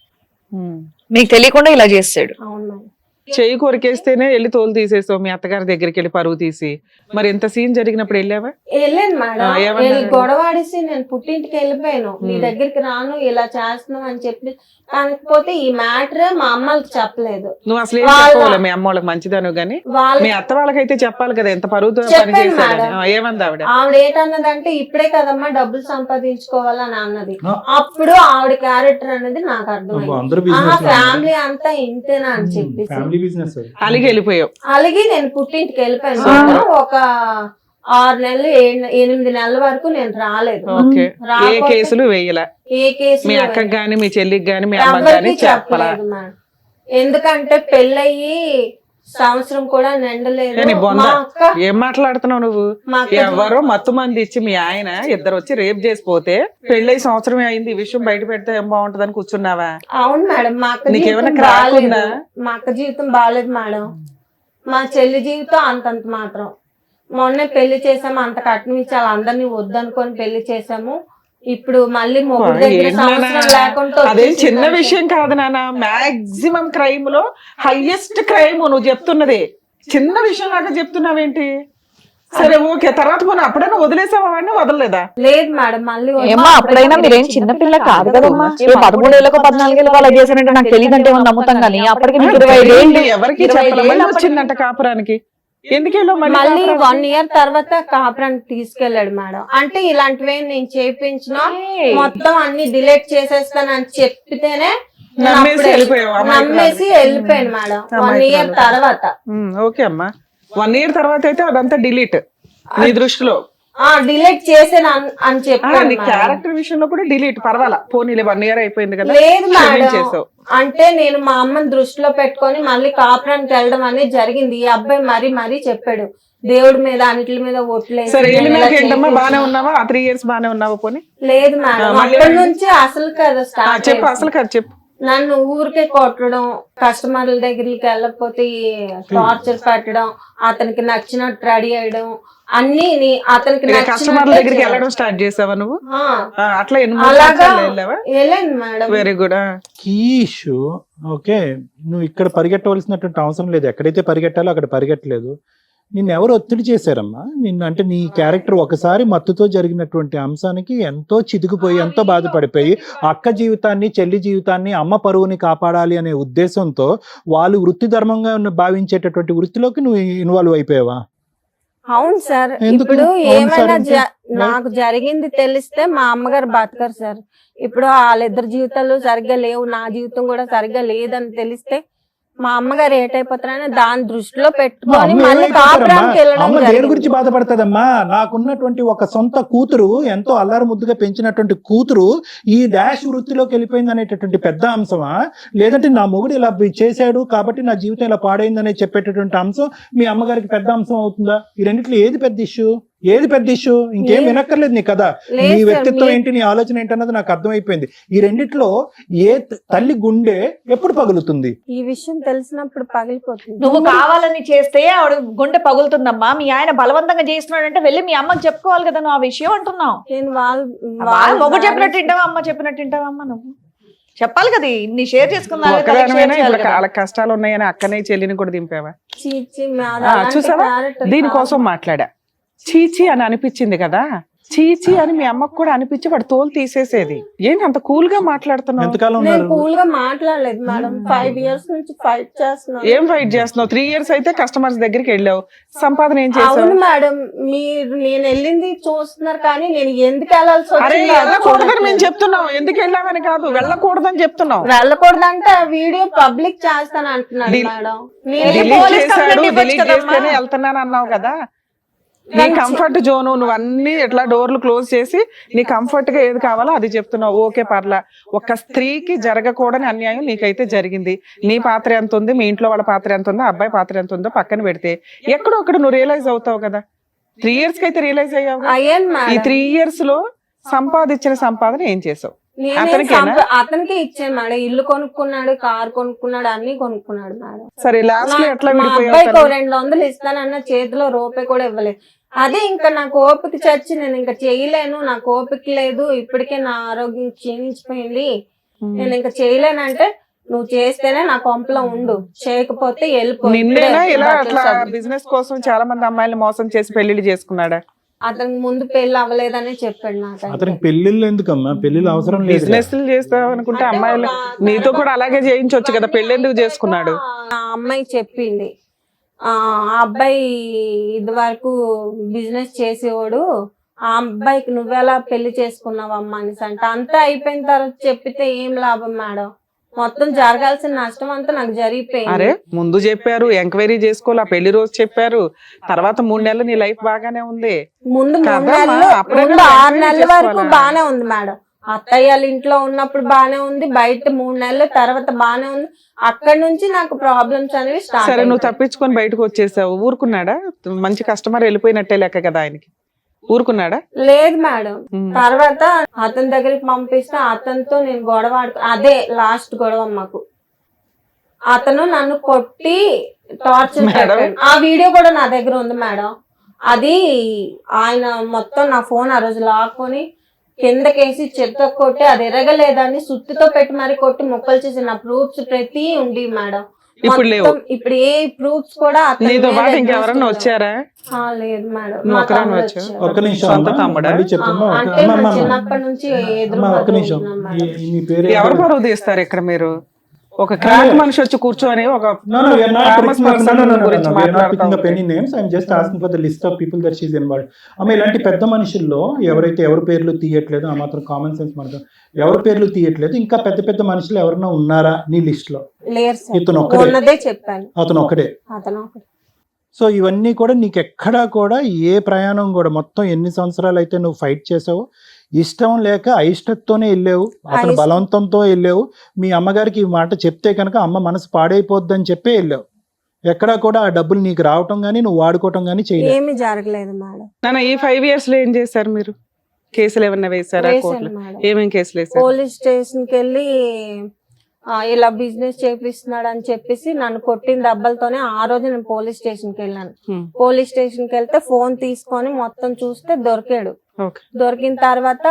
E: మీకు తెలియకుండా ఇలా చేస్తాడు?
B: అవును మేడం.
C: చెయ్యి కొరికేస్తేనే వెళ్ళి తోలు తీసేసావు మీ అత్తగారి దగ్గరికి వెళ్ళి పరువు తీసి. మరి ఇంత సీన్ జరిగినప్పుడు వెళ్ళావా?
B: వెళ్ళాను మేడం.
C: ఏమన్నారు?
B: వెళ్ళి గొడవ ఆడేసి నేను పుట్టింటికి వెళ్ళిపోయాను. నీ దగ్గరికి రాను, ఇలా చేస్తున్నావు అని చెప్పి. కాకపోతే ఈ మ్యాటర్ మా అమ్మకి చెప్పలేదు.
C: నువ్వు అసలు ఏం చెప్పవాలి మీ అమ్మ వాళ్ళకి? మంచిదాను గానీ మీ అత్త వాళ్ళకైతే చెప్పాలి కదా ఎంత పరువుతో పని
B: చెప్పాను
C: చేశారని.
B: మేడం.
C: ఏమంది ఆవిడ?
B: ఆవిడ ఏంటన్నదంటే ఇప్పుడే కదమ్మా డబ్బులు సంపాదించుకోవాలని అన్నది. అప్పుడు ఆవిడ క్యారెక్టర్ అనేది నాకు అర్థమైంది.
D: అందరూ బిజినెస్
B: ఫ్యామిలీ అంతా ఇంతేనా అని చెప్పి
D: ఫ్యామిలీ బిజినెస్
C: అలిగి వెళ్ళిపోయావు.
B: అలాగే నేను పుట్టింటికి వెళ్ళిపోయాను మేడం. ఒక 6 నెలలు 8 నెలల వరకు నేను రాలేదు.
C: ఓకే. ఏ కేసులు వేయలా?
B: ఏ కేసు
C: మీ అక్కకి గాని మీ చెల్లికి గాని మీ అమ్మకి గాని
B: ఎవరికి
C: చెప్పలా?
B: చెప్పలేదు మేడం. ఎందుకంటే పెళ్ళయి సంవత్సరం కూడా నిండలేదు.
C: ఏ నీ బొంద?
B: మా అక్క
C: ఏం మాట్లాడుతున్నావు నువ్వు?
B: మా అక్క
C: ఎవరో మత్తు మంది ఇచ్చి మీ ఆయన ఇద్దరు వచ్చి రేప్ చేసిపోతే పెళ్ళై సంవత్సరమే అయింది, ఈ విషయం బయట పెడితే ఏం బాగుంటదని కూర్చున్నావా?
B: అవును మేడం. మా అక్క
C: నీకేమైనా
B: జీవితం
C: క్రాక్
B: బాలేదు.
C: ఉందా?
B: మా అక్క జీవితం బాగాలేదు మేడం. మా చెల్లి జీవితం అంతంత మాత్రం. మొన్నే పెళ్లి చేసాము, అంత కట్నం ఇచ్చాము, అందరినీ వద్దనుకొని పెళ్లి చేసాము. ఇప్పుడు మళ్ళీ మొగుడు దగ్గర సంవత్సరం లేకుండా
C: అదేం చిన్న విషయం కాదు నాన్న. మాక్సిమం క్రైమ్ లో హైయెస్ట్ క్రైమ్ నువ్వు చెప్తున్నది. చిన్న విషయం లాగా చెప్తున్నావేంటి? సరే ఓకే, తర్వాత మనం అప్పుడైనా వదిలేసావా? వాడిని వదలలేదా?
B: లేదు మేడం. మళ్ళీ
E: ఏమ్మా అప్పుడైనా మీరేం చిన్నపిల్ల కాదు కదమ్మా. 13 ఏళ్ళకో 14 ఏళ్ళకో అలా చేశారంటే నాకు తెలియదంటే ఏమన్నా నమ్ముతాం కానీ అప్పటికి మీకు 25 ఏళ్ళు.
C: ఎవరికి చెప్పాలి? మళ్ళీ వచ్చిందంట కాపురానికి. ఎందుకెళ్ళో
B: మళ్ళీ 1 ఇయర్ తర్వాత కాపురానికి తీసుకెళ్లాడు మేడం. అంటే ఇలాంటివి నేను చేయించిన మొత్తం అన్ని డిలీట్ చేసేస్తానని చెప్పితేనే నేను
C: నమ్మేసి
B: అప్పుడే
C: వెళ్ళిపోయావు.
B: నమ్మేసి వెళ్ళిపోయాను మేడం. 1 ఇయర్ తర్వాత.
C: ఓకే అమ్మా. 1 ఇయర్ తర్వాత అయితే అదంతా డిలీట్ నీ దృష్టిలో.
B: డిలీట్ చేసాను అని చెప్పాను
C: నీ
B: మేడం.
C: క్యారెక్టర్ విషయంలో కూడా డిలీట్ పర్వాలా, పోనీలే 1 ఇయర్ అయిపోయింది కదా.
B: లేదు మేడం.
C: చేసావు
B: అంటే నేను మా అమ్మని దృష్టిలో పెట్టుకొని మళ్ళీ కాపురానికి వెళ్ళడం అనేది జరిగింది. ఈ అబ్బాయి మరీ చెప్పాడు దేవుడి మీద అన్నిటి మీద ఓట్లేదు.
C: సరే ఏంటమ్మా, బానే ఉన్నావా? ఆ 3 ఇయర్స్ బానే ఉన్నావా? పోనీ
B: లేదు మేడం. అక్కడి నుంచి అసలు కదా స్టార్ట్.
C: చెప్పు అసలు కాదు చెప్పు.
B: నన్ను ఊరికే కొట్టడం, కస్టమర్ల దగ్గరికి వెళ్ళకపోతే టార్చర్ పెట్టడం, అతనికి నచ్చినట్టు రెడీ అయ్యడం, అన్ని అతనికి
C: కస్టమర్ల దగ్గరికి వెళ్ళడం స్టార్ట్ చేసావా నువ్వు? అట్లా
B: అలాగా
C: వెళ్ళావా?
B: వెళ్ళాను మేడం.
C: Very good.
D: Key issue. Okay, నువ్వు ఇక్కడ పరిగెట్టవలసినటువంటి అవసరం లేదు. ఎక్కడైతే పరిగెట్టాలో అక్కడ పరిగెట్టలేదు. నిన్ను ఎవరు ఒత్తిడి చేశారమ్మా? నిన్ను అంటే నీ క్యారెక్టర్ ఒకసారి మత్తుతో జరిగినటువంటి అంశానికి ఎంతో చితికిపోయి ఎంతో బాధపడిపోయి అక్క జీవితాన్ని, చెల్లి జీవితాన్ని, అమ్మ పరువుని కాపాడాలి అనే ఉద్దేశంతో వాళ్ళు వృత్తి ధర్మంగా భావించేటటువంటి వృత్తిలోకి నువ్వు ఇన్వాల్వ్ అయిపోయావా?
B: అవును సార్.
D: ఎందుకు?
B: ఇప్పుడు
D: అవును సార్
B: ఏమైనా
D: అంటే?
B: నాకు జరిగింది తెలిస్తే మా అమ్మగారు బతకరు సార్. ఇప్పుడు వాళ్ళిద్దరు జీవితాలు సరిగ్గా లేవు, నా జీవితం కూడా సరిగ్గా లేదని తెలిస్తే మా అమ్మగారు ఏటైపోతారని దాని దృష్టిలో పెట్టుకొని మళ్ళీ కాపురానికి వెళ్ళడం
D: అమ్మ దేని
B: జరిగింది.
D: గురించి బాధపడతాదమ్మా? నాకున్నటువంటి ఒక సొంత కూతురు, ఎంతో అల్లారు ముద్దుగా పెంచినటువంటి కూతురు ఈ డాష్ వృత్తిలోకి వెళ్ళిపోయింది అనేటటువంటి పెద్ద అంశమా? లేదంటే నా మొగుడు ఇలా చేశాడు కాబట్టి నా జీవితం ఇలా పాడైందనే చెప్పేటటువంటి అంశం మీ అమ్మగారికి పెద్ద అంశం అవుతుందా? ఈ రెండిట్లో ఏది పెద్ద ఇష్యూ? ఏది పెద్ద ఇష్యూ? ఇంకేం వినక్కర్లేదు నీ కదా. నీ వ్యక్తిత్వం ఏంటి, నీ ఆలోచన ఏంటన్నది నాకు అర్థమైపోయింది. ఈ రెండిట్లో ఏ తల్లి గుండె ఎప్పుడు పగులుతుంది?
B: ఈ విషయం తెలిసినప్పుడు పగిలిపోతుంది.
E: నువ్వు కావాలని చేస్తే ఆవిడ గుండె పగులుతుందమ్మా. మీ ఆయన బలవంతంగా చేస్తున్నాడంటే వెళ్ళి మీ అమ్మకి చెప్పుకోవాలి కదా నువ్వు ఆ విషయం అంటున్నావు.
B: నేను
E: మొగ్గు చెప్పినట్టు వింటావా, అమ్మ చెప్పినట్టు వింటావా? అమ్మ నువ్వు చెప్పాలి కదా, ఇన్ని షేర్ చేసుకున్నా.
C: వాళ్ళ కష్టాలు ఉన్నాయని అక్కనే చెల్లిని కూడా దింపావా?
B: చీచి
C: చూసావా, దీనికోసం మాట్లాడా. చీచి అని అనిపించింది కదా, చీచి అని మీ అమ్మకు కూడా అనిపించి వాడు తోలు తీసేసేది. ఏంటి అంత కూల్ గా మాట్లాడుతున్నావు?
D: ఎంతకాలం
B: నేను
D: ఉన్నారు?
B: కూల్ గా మాట్లాడలేదు మేడం. 5 ఇయర్స్ నుంచి ఫైట్ చేస్తున్నాను.
C: ఏం ఫైట్ చేస్తున్నావు? 3 ఇయర్స్ అయితే కస్టమర్స్ దగ్గరికి వెళ్ళావు, సంపాదన ఏం చేసావు?
B: అవును మేడం, మీరు నేను వెళ్ళింది చూస్తున్నారు కానీ నేను ఎందుకు వెళ్ళాల్సి
C: అరే
B: వచ్చిందో
C: వెళ్ళకూడదని మేము చెప్తున్నాం. ఎందుకు వెళ్ళామని కాదు, వెళ్ళకూడదని చెప్తున్నాం.
B: వెళ్ళకూడదంటే ఆ వీడియో పబ్లిక్ చేస్తాను అంటున్నాడు మేడం.
C: డిలీట్ చేశాడు, డిలీట్ చేస్తేనే వెళ్తున్నాను అన్నావు కదా. నీ కంఫర్ట్ జోన్, నువ్వు అన్ని ఎట్లా డోర్లు క్లోజ్ చేసి నీ కంఫర్ట్ గా ఏది కావాలో అది చెప్తున్నావు. ఓకే పర్లా. ఒక స్త్రీకి జరగకూడని అన్యాయం నీకైతే జరిగింది. నీ పాత్ర ఎంత ఉంది, మీ ఇంట్లో వాళ్ళ పాత్ర ఎంత ఉందో, అబ్బాయి పాత్ర ఎంత ఉందో పక్కన పెడితే ఎక్కడో ఒకటి నువ్వు రియలైజ్ అవుతావు కదా. 3 ఇయర్స్ కి అయితే రియలైజ్ అయ్యావు. ఈ 3 ఇయర్స్ లో సంపాదించిన సంపాదన ఏం చేసావు?
B: అతనికి ఇచ్చాను మేడం. ఇల్లు కొనుక్కున్నాడు, కార్ కొనుక్కున్నాడు, అన్ని కొనుక్కున్నాడు మేడం.
C: సరే లాస్ట్ లో ఎట్లా
B: మా అబ్బాయికి 200 ఇస్తానన్న చేతిలో రూపాయి కూడా ఇవ్వలేదు. అదే ఇంకా నాకు ఓపిక చచ్చి నేను ఇంకా చేయలేను, నాకు ఓపిక లేదు, ఇప్పటికే నా ఆరోగ్యం క్షీణించిపోయింది, నేను ఇంకా చేయలేనంటే నువ్వు చేస్తేనే నా కొంపలో ఉండు, చేయకపోతే వెళ్ళిపో.
C: నిన్నేనా ఇలా
B: ఇప్పుడే
C: అట్లా
B: బట్టలు
C: బిజినెస్ కోసం చాలా మంది అమ్మాయిలు మోసం చేసి పెళ్లిళ్ళు చేసుకున్నాడా?
B: అతనికి ముందు పెళ్లి అవ్వలేదని చెప్పాడు నాకు.
D: అతనికి పెళ్లిళ్ళు ఎందుకమ్మా? పెళ్లిళ్ళు అవసరం లేదు.
C: బిజినెస్ చేస్తావు అనుకుంటే అమ్మాయిలు నీతో కూడా అలాగే చేయించవచ్చు కదా, పెళ్లి ఎందుకు చేసుకున్నాడు?
B: ఆ అమ్మాయి చెప్పింది, ఆ అబ్బాయి ఇది వరకు బిజినెస్ చేసేవాడు, ఆ అబ్బాయికి నువ్వెలా పెళ్లి చేసుకున్నావమ్మా అనేసి అంటే, అంతా అయిపోయిన తర్వాత చెప్పితే ఏం లాభం మేడం, మొత్తం జరగాల్సిన నష్టం అంతా నాకు జరిగిపోయింది.
C: అరే ముందు చెప్పారు, ఎంక్వైరీ చేసుకోవాలి, ఆ పెళ్లి రోజు చెప్పారు, తర్వాత 3 నెలలు నీ లైఫ్ బాగానే ఉంది.
B: ముందు 3
C: కదమ్మా,
B: నెలలు,
C: అప్పుడే
B: ముందు
C: కదా
B: 6 నెలల
C: ఎంక్వైరీ
B: వరకు
C: చేసుకోవాలా?
B: బానే ఉంది మేడం. అత్తయ్య వాళ్ళ ఇంట్లో ఉన్నప్పుడు బానే ఉంది, బయట 3 నెలల తర్వాత బానే ఉంది. అక్కడ నుంచి నాకు ప్రాబ్లమ్స్ అనేవి స్టార్ట్.
C: సరే నువ్వు తప్పించుకొని బయటకు వచ్చేసావు, ఊరుకున్నాడా? మంచి కస్టమర్ వెళ్ళిపోయినట్టే లెక్క కదా ఆయనకి, ఊరుకున్నాడా?
B: లేదు మేడం. తర్వాత అతని దగ్గరికి పంపిస్తే అతనితో నేను గొడవ అదే లాస్ట్ గొడవ మాకు. అతను నన్ను కొట్టి టార్చర్ పెట్టాడు. ఆ వీడియో కూడా నా దగ్గర ఉంది మేడం. అది ఆయన మొత్తం నా ఫోన్ ఆ రోజు లాక్కొని కిందకేసి చెత్త కొట్టి, అది ఎరగలేదని సుత్తితో పెట్టి మరి కొట్టి ముక్కలు చేసి నా ప్రూఫ్స్ ప్రతి ఉండి మేడం.
C: ఇప్పుడు లేవు.
B: ఇప్పుడు ఏ ప్రూఫ్స్ కూడా అతని
C: నీతో
B: మీద
C: పాటు
B: ఎదురు
C: ఇంకెవరన్నా
B: వస్తున్నాయి.
C: వచ్చారా?
B: లేదు మేడం.
C: నువ్వు
B: మా
C: ఒక్కదానివే
B: తమ్ముడు
C: వచ్చావా?
B: వచ్చాడు.
D: ఒక్క నిమిషం
C: సొంత
D: అమ్మా,
C: తమ్ముడా?
D: మళ్ళీ చెప్తున్నా.
B: అంటే నా చిన్నప్పటి నుంచి ఎదురు
D: ఒక్క నిమిషం.
B: పడుతున్నాం మేడం.
D: మీ పేరు
C: ఎవరు పరువు తీస్తారు ఇక్కడ? మీరు ఒక క్రాక్ మనిషి వచ్చి కూర్చొని ఒక
D: No, we are not
C: famous
D: picking up-
C: person
D: no, no, no,
C: గురించి
D: no, we are not
C: మాట్లాడుతూ
D: picking up
C: ఉంటే.
D: any names. I'm just asking for the list of people that she's involved. అమ్మ, ఇలాంటి పెద్ద మనుషుల్లో ఎవరైతే ఎవరి పేర్లు తీయట్లేదు, ఆ మాత్రం కామన్ సెన్స్ మనకు ఎవరి పేర్లు తీయట్లేదు, ఇంకా పెద్ద పెద్ద మనుషులు ఎవరైనా ఉన్నారా నీ లిస్ట్ లో?
B: లేరు సార్.
D: ఇతను ఒక్కడే.
B: ఉన్నదే చెప్పాను.
D: అతను ఒక్కడే.
B: అతను ఒకడే.
D: సో ఇవన్నీ కూడా నీకు ఎక్కడా కూడా ఏ ప్రయాణం కూడా మొత్తం ఎన్ని సంవత్సరాలు అయితే నువ్వు ఫైట్ చేసావు, ఇష్టం లేక అయిష్టతోనే వెళ్ళావు, అతను
B: అయిష్టం.
D: బలవంతంతో వెళ్ళావు. మీ అమ్మగారికి ఈ మాట చెప్తే కనుక అమ్మ మనసు పాడైపోద్దని చెప్పి వెళ్ళావు. ఎక్కడా కూడా ఆ డబ్బులు నీకు రావటం కానీ నువ్వు వాడుకోవటం కానీ చేయలేదు.
B: ఏమీ జరగలేదు మేడం.
C: నాన్న ఈ 5 years లో ఏం చేశారు మీరు? కేసులు ఏమన్నా వేసారా
B: వేశాను
C: కోర్టులో?
B: మేడం.
C: ఏమేం కేసులు వేసారు?
B: పోలీస్ స్టేషన్ కి వెళ్ళి ఇలా బిజినెస్ చేపిస్తున్నాడు అని చెప్పేసి నన్ను కొట్టిన దెబ్బలతోనే ఆ రోజు నేను పోలీస్ స్టేషన్ కి వెళ్ళాను. పోలీస్ స్టేషన్ కి వెళ్తే ఫోన్ తీసుకొని మొత్తం చూస్తే దొరికాడు.
C: ఓకే.
B: దొరికిన తర్వాత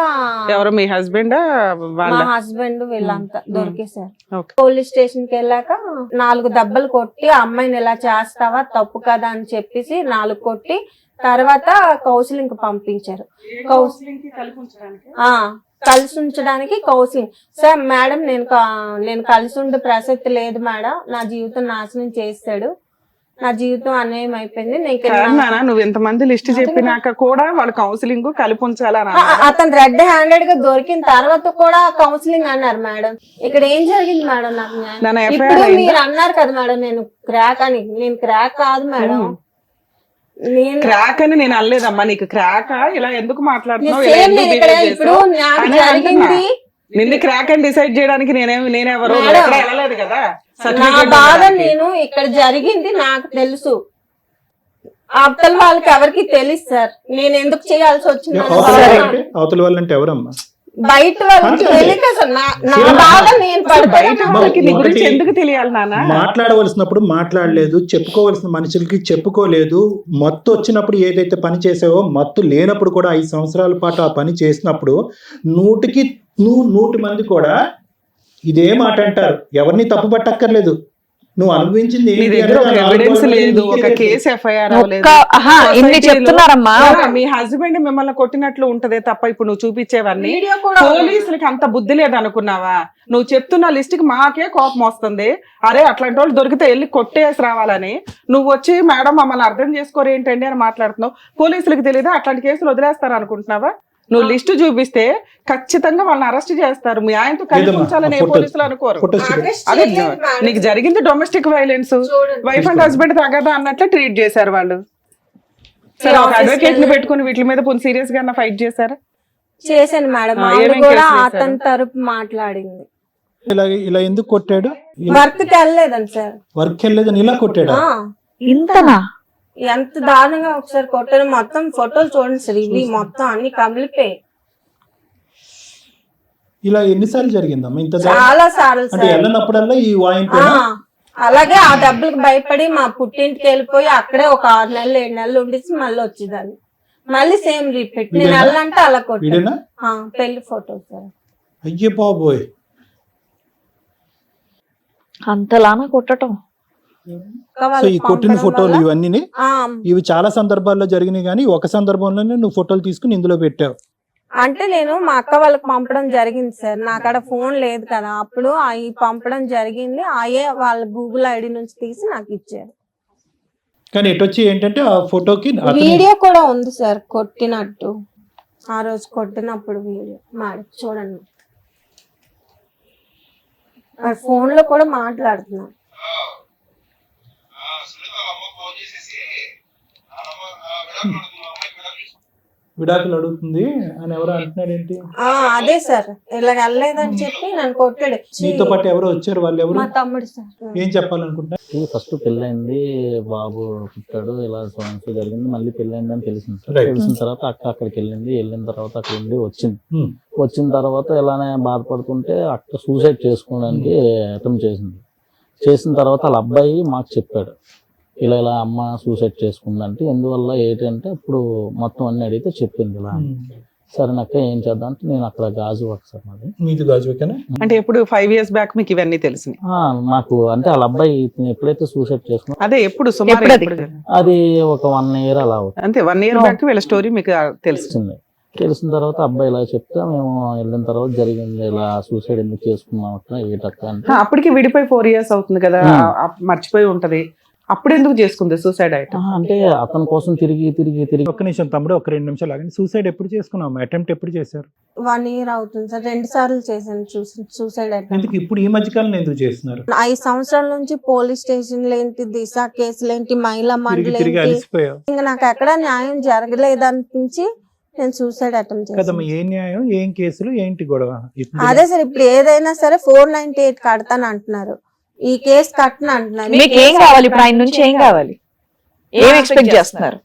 C: ఎవరు మీ హస్బెండ్ వాళ్ళ?
B: మా హస్బెండ్ వీళ్ళంతా దొరికేశారు.
C: ఓకే.
B: పోలీస్ స్టేషన్ కి వెళ్ళాక 4 దెబ్బలు కొట్టి ఆ అమ్మాయిని ఇలా చేస్తావా తప్పు కదా అని చెప్పేసి 4 కొట్టి తర్వాత కౌన్సిలింగ్ పంపించారు. కలిసి ఉంచడానికి కౌన్సిలింగ్. సార్ మేడం నేను కలిసి ఉండే ప్రసక్తి లేదు మేడం, నా జీవితం నాశనం చేస్తాడు, నా జీవితం అన్యాయం అయిపోయింది.
C: నాన్న నువ్వు ఎంతమంది లిస్ట్ చెప్పినాక కూడా వాళ్ళు కౌన్సిలింగ్ కలిపి ఉంచాలని
B: అతను రెడ్ హ్యాండెడ్ గా దొరికిన తర్వాత కూడా కౌన్సిలింగ్ అన్నారు మేడం. ఇక్కడ ఏం జరిగింది మేడం? నాకు
C: నాన్న
B: ఇప్పుడు మీరు అన్నారు కదా మేడం నేను క్రాక్ అని. నేను క్రాక్ కాదు మేడం. నేను
C: క్రాక్ అని నేను అనలేదమ్మా. నీకు క్రాక్ ఇలా ఎందుకు మాట్లాడుతున్నావు?
B: సేమ్ నేను ఇక్కడ ఇప్పుడు నాకు జరిగింది.
C: నిన్ను క్రాక్ అని డిసైడ్ చేయడానికి నేనెవరు వెళ్ళలేదు కదా.
B: నా బాధ నేను ఇక్కడ జరిగింది నాకు తెలుసు, అవతల వాళ్ళకి ఎవరికి తెలుసు సార్. నేను ఎందుకు చేయాల్సి వచ్చింది
D: అవతల వాళ్ళంటే ఎవరమ్మా?
B: బయట వాళ్ళకి తెలియక సార్. నా బాధ నేను
C: బయట వాళ్ళకి నీ గురించి ఎందుకు తెలియాలి నాన్న?
D: మాట్లాడవలసినప్పుడు మాట్లాడలేదు, చెప్పుకోవలసిన మనుషులకి చెప్పుకోలేదు. మత్తు వచ్చినప్పుడు ఏదైతే పని చేసావో, మత్తు లేనప్పుడు కూడా 5 సంవత్సరాల పాటు ఆ పని చేసినప్పుడు 100 మంది కూడా ఇదే మాట అంటారు. ఎవరిని తప్పు పట్టక్కర్లేదు. నువ్వు అనుభవించింది
C: నీ దగ్గర ఒక ఎవిడెన్స్ లేదు, ఒక కేసు ఎఫ్ఐఆర్ అవ్వలేదు.
E: ఇన్ని చెప్తున్నారమ్మా.
C: మీ హస్బెండ్ మిమ్మల్ని కొట్టినట్లు ఉంటదే తప్ప ఇప్పుడు నువ్వు చూపించేవన్నీ. పోలీసులకి అంత బుద్ధి లేదు అనుకున్నావా? నువ్వు చెప్తున్న లిస్ట్ కి మాకే కోపం వస్తుంది. అరే అట్లాంటి వాళ్ళు దొరికితే వెళ్ళి కొట్టేసి రావాలని. నువ్వు వచ్చి మేడం మమ్మల్ని అర్థం చేసుకోరు ఏంటండి అని మాట్లాడుతున్నావు. పోలీసులకు తెలియదా అట్లాంటి కేసులు వదిలేస్తారు అనుకుంటున్నావా? నువ్వు లిస్ట్ చూపిస్తే ఖచ్చితంగా వాళ్ళని అరెస్ట్ చేస్తారు. మీ ఆయనతో కలిసి ఉంచాలని ఏ పోలీసులు అనుకోరు. అదే నీకు జరిగింది domestic violence. Wife and husband తగదా అన్నట్లు ట్రీట్ చేశారు వాళ్ళు. సరే ఒక అడ్వకేట్ ని పెట్టుకుని వీటి మీద సీరియస్ గా ఫైట్ చేశారా?
B: చేశాను మేడం. ఆవిడ కూడా అతని తరపు మాట్లాడింది.
D: ఇలా ఎందుకు కొట్టాడు?
B: వర్క్ కి వెళ్ళలేదని సార్.
D: వర్క్ వెళ్ళలేదని ఇలా కొట్టాడు.
E: ఇంతనా?
B: ఎంత దారుణంగా ఒకసారి కొట్టారు. మొత్తం ఫోటోలు చూడండి సార్, ఇవి మొత్తం అన్ని కమిలిపోయి.
D: ఇలా ఎన్నిసార్లు జరిగిందమ్మా? ఇంత
B: చాలా సార్లు
D: అంటే వెళ్ళినప్పుడల్లా ఈ వాయింపు.
B: అలాగే ఆ డబ్బులకు భయపడి మా పుట్టింటికి వెళ్ళిపోయి అక్కడే ఒక 6 నెలలు 7 నెలలు ఉండేసి మళ్ళీ వచ్చేదాన్ని. మళ్ళీ సేమ్ రిపీట్. నేను వెళ్ళంటే అలా కొట్టాను. పెళ్లి ఫోటో సార్.
D: అయ్యే బాబోయ్.
E: అంతలానా కొట్టటం?
B: అక్క
D: సో
B: వాళ్ళు
D: ఈ కొట్టిన
B: పంపడం
D: ఫోటోలు
B: వల్ల-
D: ఇవన్నీ
B: ఆ,
D: ఇవి చాలా సందర్భాల్లో జరిగినాయి, కానీ ఒక సందర్భంలోనే నువ్వు ఫోటోలు తీసుకుని ఇందులో పెట్టావు.
B: అంటే నేను మా అక్క వాళ్ళకి పంపడం జరిగింది సార్. నా కాడ ఫోన్ లేదు కదా అప్పుడు, అవి పంపడం జరిగింది. అయ్యే వాళ్ళ గూగుల్ ఐడి నుంచి తీసి నాకు ఇచ్చారు.
D: కానీ ఎటొచ్చి ఏంటంటే ఆ ఫోటోకి అతని
B: వీడియో కూడా ఉంది సార్ కొట్టినట్టు, ఆ రోజు కొట్టినప్పుడు వీడియో మేడం చూడండి. ఫోన్ లో కూడా మాట్లాడుతున్నా.
D: విడాకులు అడుగుతుంది అని ఎవరో అంటున్నాడు ఏంటి?
B: ఆ అదే సార్, ఇలా వెళ్ళలేదని చెప్పి నన్ను కొట్టాడు.
D: నీతో పాటు ఎవరో వచ్చారు, వాళ్ళు ఎవరు?
B: మా తమ్ముడు సార్.
D: ఏం చెప్పాలనుకుంటా?
F: ఫస్ట్ పెళ్ళైంది, బాబు పుట్టాడు, ఇలా సమస్య జరిగింది, మళ్ళీ పెళ్ళైందని తెలిసింది సార్.
D: Right.
F: తెలిసిన తర్వాత అక్క అక్కడికి వెళ్ళిన తర్వాత అక్కడ ఉండి వచ్చింది.
D: Hmm.
F: వచ్చిన తర్వాత ఇలానే బాధపడుతుంటే అక్క సూసైడ్ చేసుకోవడానికి అటెంప్ట్ చేసింది. చేసిన తర్వాత వాళ్ళ అబ్బాయి మాకు చెప్పాడు, ఇలా ఇలా అమ్మ సూసైడ్ చేసుకుందంటే ఎందువల్ల ఏంటంటే అప్పుడు మొత్తం అన్ని అడిగితే చెప్పింది ఇలా అని. సరే అక్క ఏం చేద్దాం అంటే నేను అక్కడ గాజు వర్క్ సార్ మాది.
D: మీది గాజువేకేనా?
C: అంటే ఎప్పుడు 5 years బ్యాక్ మీకు ఇవన్నీ తెలిసినాయి?
F: నాకు అంటే వాళ్ళ అబ్బాయి ఇతను ఎప్పుడైతే సూసైడ్ చేసుకున్నా
C: అదే ఎప్పుడు సుమారు
E: ఎప్పుడు అది?
C: ఎప్పుడు జరిగింది?
F: అది ఒక 1 year అలా అవుతుంది.
C: అంతే 1 year బ్యాక్ వీళ్ళ స్టోరీ మీకు తెలిసింది.
F: తెలిసింది. తెలిసిన తర్వాత అబ్బాయి ఇలా చెప్తే మేము వెళ్ళిన తర్వాత జరిగింది, ఇలా సూసైడ్ ఎందుకు చేసుకున్నాం అక్క ఏటక్క అంటే
C: అప్పటికి విడిపోయి 4 years అవుతుంది కదా, మర్చిపోయి ఉంటది. అప్పుడు ఎందుకు చేసుకుంది సూసైడ్ ఐటమ్?
F: అంటే అతని కోసం తిరిగి
D: ఒక్క నిమిషం తమ్ముడు, ఒక 2 నిమిషాలు ఆగండి. సూసైడ్ ఎప్పుడు చేసుకున్నావు? అటెంప్ట్ ఎప్పుడు చేశారు?
B: 1 year అవుతుంది సార్. 2 సార్లు చేశాను సూసైడ్ అటెంప్ట్.
D: ఎందుకు ఇప్పుడు ఈ మధ్యకాలంలో ఎందుకు చేస్తున్నారు?
B: 5 సంవత్సరాల నుంచి పోలీస్ స్టేషన్లు ఏంటి, దిశ కేసులు ఏంటి, మహిళా మండలి
D: తిరిగి
B: ఏంటి,
D: అలసిపోయావు
B: ఇంకా నాకు ఎక్కడ న్యాయం జరగలేదు అనిపించి నేను సూసైడ్ అటెంప్ట్
D: కదమ్మా.
B: చేశాను.
D: ఏం న్యాయం, ఏం కేసులు, ఏంటి గొడవ? ఇప్పుడు
B: అదే సార్, ఇప్పుడు ఏదైనా సరే 498 కడతాను అంటున్నారు, ఈ కేసు కట్టను అంటున్నారు.
E: మీకు ఏం కావాలి ఇప్పుడు? ఆయన నుంచి ఏం కావాలి? ఏం ఎక్స్పెక్ట్ చేస్తున్నారు?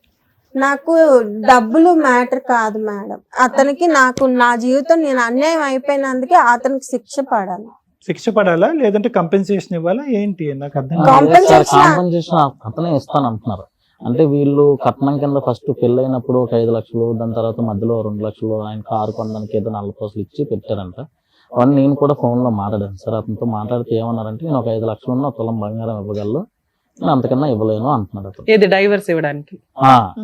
B: నాకు డబ్బులు మ్యాటర్ కాదు మేడం, అతనికి నాకు నా జీవితం నేను అన్యాయం అయిపోయినందుకే అతనికి శిక్ష పడాలి.
D: శిక్ష పడాలా లేదంటే కంపెన్సేషన్ ఇవ్వాలా ఏంటి? నాకు అర్థం కాదు.
B: Compensation-
F: కాంపెన్సేషన్ అతనే ఇస్తాను అంటున్నారు. అంటే వీళ్ళు కట్నం కింద ఫస్ట్ పెళ్ళైనప్పుడు ఒక 5 లక్షలు, దాని తర్వాత మధ్యలో 2 లక్షలు ఆయన కారు కొనడానికి ఏదో 40,000 ఇచ్చి పెట్టారంట. అవన్నీ నేను కూడా ఫోన్ లో మాట్లాడాను సార్. అతనితో మాట్లాడితే ఏమన్నారంటే నేను ఒక 5 లక్షలు ఉన్న 1 తులం బంగారం ఇవ్వగలను, నేను అంతకన్నా ఇవ్వలేను అంటున్నాడు అతను.
C: ఏది డైవర్స్ ఇవ్వడానికి?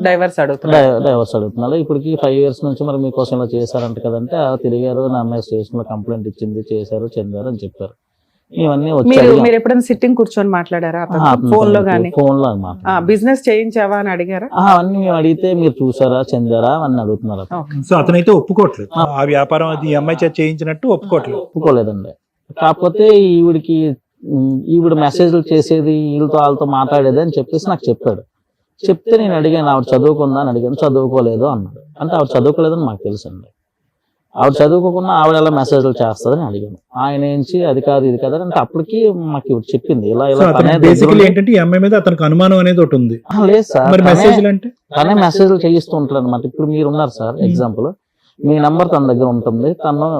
C: డైవర్స్ అడుగుతున్నా.
F: డైవర్స్ అడుగుతున్నారు. ఇప్పటికి 5 years నుంచి మరి మీకోసం ఇలా చేశారంట కదంటే తిరిగారు, నా అమ్మాయి స్టేషన్ లో కంప్లైంట్ ఇచ్చింది, చేశారు, చెందారు అని చెప్పారు. ఇవన్నీ
C: మీరు ఎప్పుడైనా సిట్టింగ్ కూర్చొని మాట్లాడారా ఫోన్ లో గానీ?
F: ఫోన్ లో
C: బిజినెస్ చేయించావా అని అడిగారా?
F: అవన్నీ మేము అడిగితే మీరు చూసారా, చెందారా అని అడుగుతున్నారు అతను.
D: సో అతనైతే ఒప్పుకోవట్లేదు, ఆ వ్యాపారం అది ఈ అమ్మాయి చేత చేయించినట్టు ఒప్పుకోవట్లేదు.
F: ఒప్పుకోలేదండి. కాకపోతే ఈవిడ మెసేజ్లు చేసేది వీళ్ళతో వాళ్ళతో మాట్లాడేది అని చెప్పేసి నాకు చెప్పాడు. చెప్తే నేను అడిగాను ఆవిడ చదువుకుందా అని అడిగాను. చదువుకోలేదు అన్నాడు. అంటే ఆవిడ చదువుకోలేదని మాకు తెలుసండి. ఆవిడ చదువుకోకుండా ఆవిడ ఎలా మెసేజ్లు చేస్తుందని అడిగాను. ఆయన ఏంచి అది కాదు ఇది కాదు అంటే అప్పటికి మాకు ఇవి చెప్పింది ఇలా ఇలా
D: బేసికలీ ఏంటంటే ఈ అమ్మాయి మీద అతనికి అనుమానం అనేది ఒకటి ఉంది.
F: లేదు సార్,
D: మరి మెసేజ్లు అంటే
F: తనే మెసేజ్లు చేయిస్తూ ఉంటాడు అనమాట. ఇప్పుడు మీరు ఉన్నారు సార్, ఎగ్జాంపుల్ మీ నంబర్ తన దగ్గర ఉంటుంది,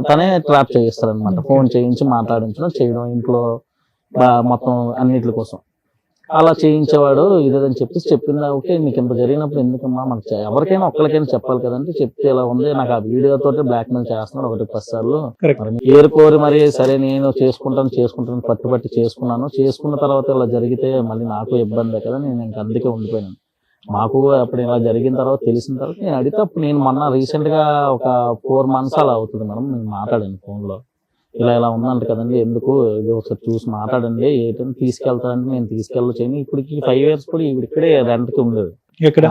F: తనే ట్రాప్ చేయిస్తాడు అనమాట. ఫోన్ చేయించి మాట్లాడించడం చేయడం ఇంట్లో మొత్తం అన్నిటి కోసం అలా చేయించేవాడు ఇదేదని చెప్పేసి చెప్పిందా. ఓకే నీకు ఇంత జరిగినప్పుడు ఎందుకమ్మా, మనకు ఎవరికైనా ఒక్కరికైనా చెప్పాలి కదంటే చెప్తే ఇలా ఉంది, నాకు ఆ వీడియోతో బ్లాక్ మెయిల్ చేస్తున్నాడు 1-10 సార్లు. ఏరుకోరి మరి సరే నేను చేసుకుంటాను పట్టుబట్టి చేసుకున్నాను. చేసుకున్న తర్వాత ఇలా జరిగితే మళ్ళీ నాకు ఇబ్బందే కదా, నేను ఇంక అందుకే ఉండిపోయాను. మాకు అప్పుడు ఇలా జరిగిన తర్వాత తెలిసిన తర్వాత నేను అడిగితే అప్పుడు నేను మొన్న రీసెంట్ గా ఒక 4 months అలా అవుతుంది మేడం, నేను మాట్లాడాను ఫోన్ లో. ఇలా ఉందంట కదండి, ఎందుకు ఇది ఒకసారి చూసి మాట్లాడండి, ఏంటంటే తీసుకెళ్తానంటే నేను తీసుకెళ్ళొచ్చాను. ఇప్పటికి 5 years కూడా ఇక్కడే రెంట్ కి ఉండేది,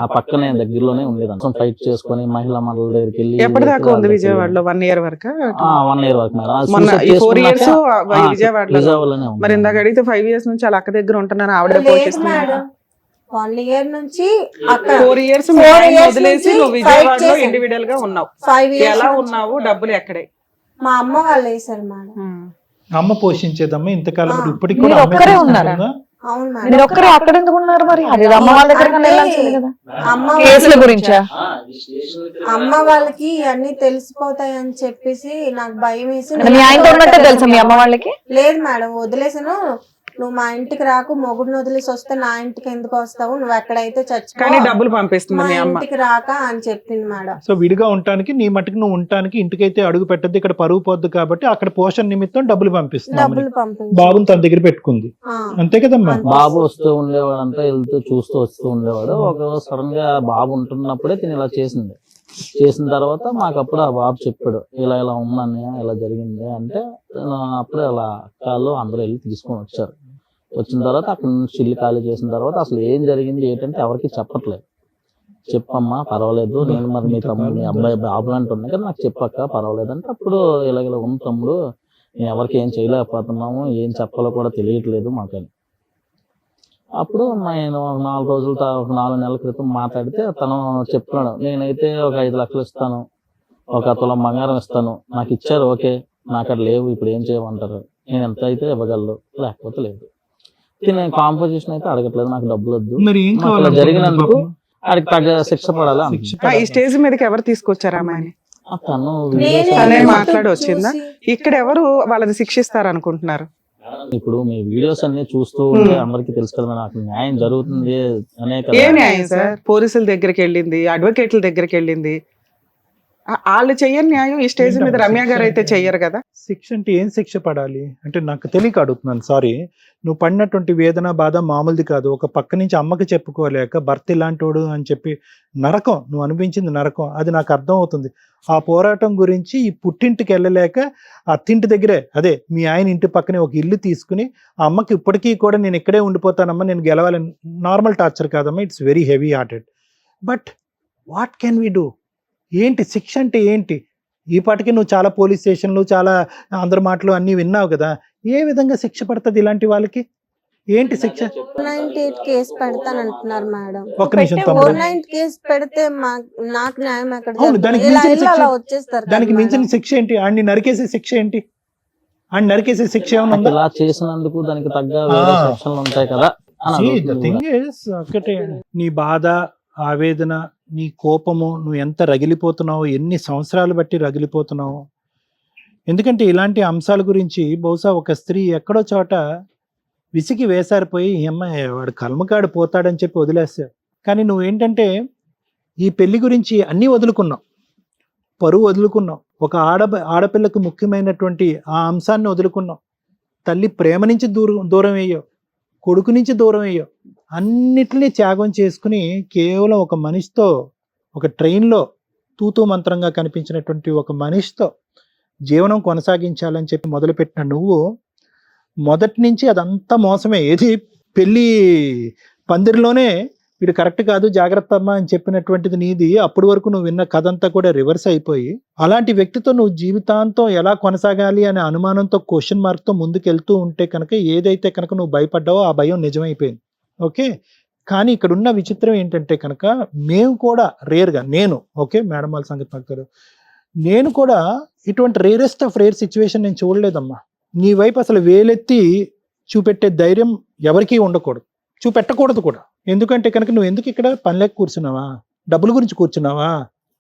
F: ఆ పక్కనే దగ్గరలోనే ఉండేది. ఫైట్ చేసుకుని మహిళా మండలి దగ్గరికి వెళ్ళి.
C: ఎప్పటిదాకా ఉంది విజయవాడలో? 1 year వరకు?
F: 1 year వరకు మేడం.
C: మొన్న 4 years విజయవాడలో. మరి ఇందాక అడిగితే 5 years నుంచి వాళ్ళ అక్క దగ్గర ఉంటున్నాను, ఆవిడ పోషిస్తున్నారు.
B: 1 year నుంచి
C: 4 years వదిలేసి నువ్వు విజయవాడలో ఇండివిడువల్ గా ఉన్నావు.
B: 5 years
C: ఎలా ఉన్నావు? డబ్బులు ఎక్కడే?
B: మా అమ్మ వాళ్ళు వేసారు మేడం.
D: అమ్మ పోషించేదమ్మా ఇంతకాలం. ఇప్పటికి
E: మీరు
D: కూడా
E: ఒక్కరే ఉన్నారా?
B: అవును
E: మీరు
B: మేడం.
E: ఒక్కరే అక్కడ ఎందుకు ఉన్నారు మరి? అది అమ్మ వాళ్ళ దగ్గర వెళ్ళాల్సింది కదా.
B: అమ్మ
E: కేసుల గురించా?
B: అమ్మ వాళ్ళకి అన్ని తెలిసిపోతాయి అని చెప్పేసి నాకు భయం వేసి
E: మీ ఆయనతో ఉన్నట్టే తెలుసా మీ అమ్మ వాళ్ళకి?
B: లేదు మేడం, వదిలేసాను. నువ్వు మా ఇంటికి రాకు, మొగుడిని వదిలేసి వస్తే నా ఇంటికి ఎందుకు వస్తావు, నువ్వు ఎక్కడైతే
C: కానీ
B: చచ్చిపో,
C: డబ్బులు పంపిస్తుంది
B: మా
C: మీ అమ్మ.
B: ఇంటికి రాక అని చెప్పింది మేడం.
D: సో విడిగా ఉండటానికి నీ మట్టుకు నువ్వు ఉండటానికి ఇంటికైతే అడుగు పెట్టద్దు, ఇక్కడ పరువు పోద్దు కాబట్టి అక్కడ పోషణ నిమిత్తం డబ్బులు పంపిస్తున్నావు.
B: డబ్బులు పంపించి
D: బాబుని తన దగ్గర పెట్టుకుంది, అంతే కదమ్మా?
F: బాబు వస్తూ ఉండేవాడు అంతా, వెళ్తూ చూస్తూ వస్తూ ఉండేవాడు. ఒక సడన్ గా బాబు ఉంటున్నప్పుడే తిని ఇలా చేసింది. చేసిన తర్వాత మాకు అప్పుడు ఆ బాబు చెప్పాడు, ఇలా ఇలా ఉందని, ఇలా జరిగింది అంటే అప్పుడే అలా కాళ్ళు అందరూ వెళ్ళి తీసుకొని వచ్చారు. వచ్చిన తర్వాత అక్కడ నుంచి ఇల్లు ఖాళీ చేసిన తర్వాత అసలు ఏం జరిగింది ఏంటంటే ఎవరికి చెప్పట్లేదు. చెప్పమ్మా పర్వాలేదు, నేను మరి మీ తమ్ముడు మీ అబ్బాయి బాబులు అంటున్నా కదా, నాకు చెప్పక్క పర్వాలేదు అంటే అప్పుడు ఇలా ఉంది తమ్ముడు, నేను ఎవరికి ఏం చేయలేకపోతున్నాము, ఏం చెప్పాలో కూడా తెలియట్లేదు మాకని. అప్పుడు నేను 4 రోజుల 4 నెలల క్రితం మాట్లాడితే తను చెప్తున్నాడు, నేనైతే ఒక 5 లక్షలు ఇస్తాను, ఒక తులం బంగారం ఇస్తాను, నాకు ఇచ్చారు ఓకే, నాకు అక్కడ లేవు, ఇప్పుడు ఏం చేయమంటారు, నేను ఎంత అయితే ఇవ్వగలను, లేకపోతే లేదు. నేను కాంపోజిషన్ అయితే అడగట్లేదు, నాకు డబ్బులు వద్దు,
D: మరి ఏం
F: నాకు ఇలా
D: కావాలి
F: జరిగినందుకు వాడికి తగ్గ శిక్ష పడాలా
D: శిక్ష
F: అంటున్నాడు.
C: ఈ స్టేజ్ మీదకి ఎవరు తీసుకొచ్చారు అమ్మాయిని?
F: తను
B: నేనే
C: తనే
B: మొత్తం
C: మాట్లాడి వచ్చిందా?
B: చూసి,
C: ఇక్కడ ఎవరు వాళ్ళని శిక్షిస్తారు అనుకుంటున్నారు?
F: ఇప్పుడు మీ వీడియోస్ అన్ని చూస్తూ ఉంటే అందరికి తెలుసు కదా నాకు న్యాయం జరుగుతుంది అనే కదా.
C: ఏ న్యాయం సార్? పోలీసుల దగ్గరికి వెళ్ళింది, అడ్వకేట్ల దగ్గరికి వెళ్ళింది, వాళ్ళు చెయ్యని న్యాయం ఈ స్టేజ్ మీద రమ్య గారు అయితే చెయ్యరు కదా.
D: శిక్ష అంటే ఏం శిక్ష పడాలి అంటే నాకు తెలియక అడుగుతున్నాను, సారీ. నువ్వు పడినటువంటి వేదన బాధ మామూలుది కాదు. ఒక పక్క నుంచి అమ్మకి చెప్పుకోలేక భర్త ఇలాంటోడు అని చెప్పి నరకం, నువ్వు అనిపించింది నరకం, అది నాకు అర్థం అవుతుంది. ఆ పోరాటం గురించి ఈ పుట్టింటికి వెళ్ళలేక అత్తింటి దగ్గరే, అదే మీ ఆయన ఇంటి పక్కనే ఒక ఇల్లు తీసుకుని ఆ అమ్మకి ఇప్పటికీ కూడా నేను ఇక్కడే ఉండిపోతానమ్మా, నేను గెలవాలని, నార్మల్ టార్చర్ కాదమ్మా, it's very heavy hearted. But what can we do? ఏంటి శిక్ష అంటే ఏంటి? ఈ పాటికి నువ్వు చాలా పోలీస్ స్టేషన్లు, చాలా అందరి మాటలు అన్ని విన్నావు కదా, ఏ విధంగా శిక్ష పడుతుంది ఇలాంటి వాళ్ళకి? ఏంటి శిక్ష?
B: 498 కేసు పెడతానంటున్నారు మేడం.
D: ఒక్క నిమిషం తమ్ముడు.
B: 498 కేసు పెడితే నాకు న్యాయం ఎక్కడ
D: అవును, దానికి
B: జరుగుతుంది? ఇలా
D: మించిన
B: ఇల్లు
D: శిక్ష,
B: అలా వచ్చేస్తారు కదా
D: దానికి మించిన
B: మేడం.
D: శిక్ష ఏంటి? ఆడిని నరికేసే శిక్ష ఏంటి? ఆడిని నరికేసే శిక్ష ఏమైనా ఉందా?
F: ఇలా చేసినందుకు దానికి తగ్గ వేరే సెక్షన్లు ఉంటాయి కదా అని
D: See, the
F: అడుగుతుంది
D: thing
F: కూడా.
D: is, ఒకటే, నీ బాధ, ఆవేదన, నీ కోపము, నువ్వు ఎంత రగిలిపోతున్నావు, ఎన్ని సంవత్సరాలు బట్టి రగిలిపోతున్నావు. ఎందుకంటే ఇలాంటి అంశాల గురించి బహుశా ఒక స్త్రీ ఎక్కడో చోట విసిగి వేసారిపోయి ఈ అమ్మాయి వాడు కల్మకాడు పోతాడని చెప్పి వదిలేస్తాడు. కానీ నువ్వేంటంటే ఈ పెళ్లి గురించి అన్నీ వదులుకున్నావు, పరువు వదులుకున్నావు, ఒక ఆడపిల్లకు ముఖ్యమైనటువంటి ఆ అంశాన్ని వదులుకున్నావు, తల్లి ప్రేమ నుంచి దూరం అయ్యావు, కొడుకు నుంచి దూరం అయ్యావు, అన్నిటినీ త్యాగం చేసుకుని కేవలం ఒక మనిషితో, ఒక ట్రైన్లో తూతూ మంత్రంగా కనిపించినటువంటి ఒక మనిషితో జీవనం కొనసాగించాలని చెప్పి మొదలుపెట్టిన నువ్వు మొదటి నుంచి అదంతా మోసమే. ఏది పెళ్ళి పందిరిలోనే వీడు కరెక్ట్ కాదు జాగ్రత్త అమ్మా అని చెప్పినటువంటిది నీది. అప్పటి వరకు నువ్వు విన్న కథ అంతా కూడా రివర్స్ అయిపోయి అలాంటి వ్యక్తితో నువ్వు జీవితాంతం ఎలా కొనసాగాలి అనే అనుమానంతో, క్వశ్చన్ మార్క్తో ముందుకెళ్తూ ఉంటే కనుక ఏదైతే కనుక నువ్వు భయపడ్డావో ఆ భయం నిజమైపోయింది. ఓకే, కానీ ఇక్కడ ఉన్న విచిత్రం ఏంటంటే కనుక మేము కూడా రేర్గా, నేను ఓకే మేడం వాళ్ళ సంగతి నాకు తెలియదు, నేను కూడా ఇటువంటి రేరెస్ట్ ఆఫ్ రేర్ సిచ్యువేషన్ నేను చూడలేదమ్మా. నీ వైపు అసలు వేలెత్తి చూపెట్టే ధైర్యం ఎవరికీ ఉండకూడదు, చూపెట్టకూడదు కూడా. ఎందుకంటే కనుక నువ్వు ఎందుకు ఇక్కడ పని లేక కూర్చున్నావా? డబ్బుల గురించి కూర్చున్నావా?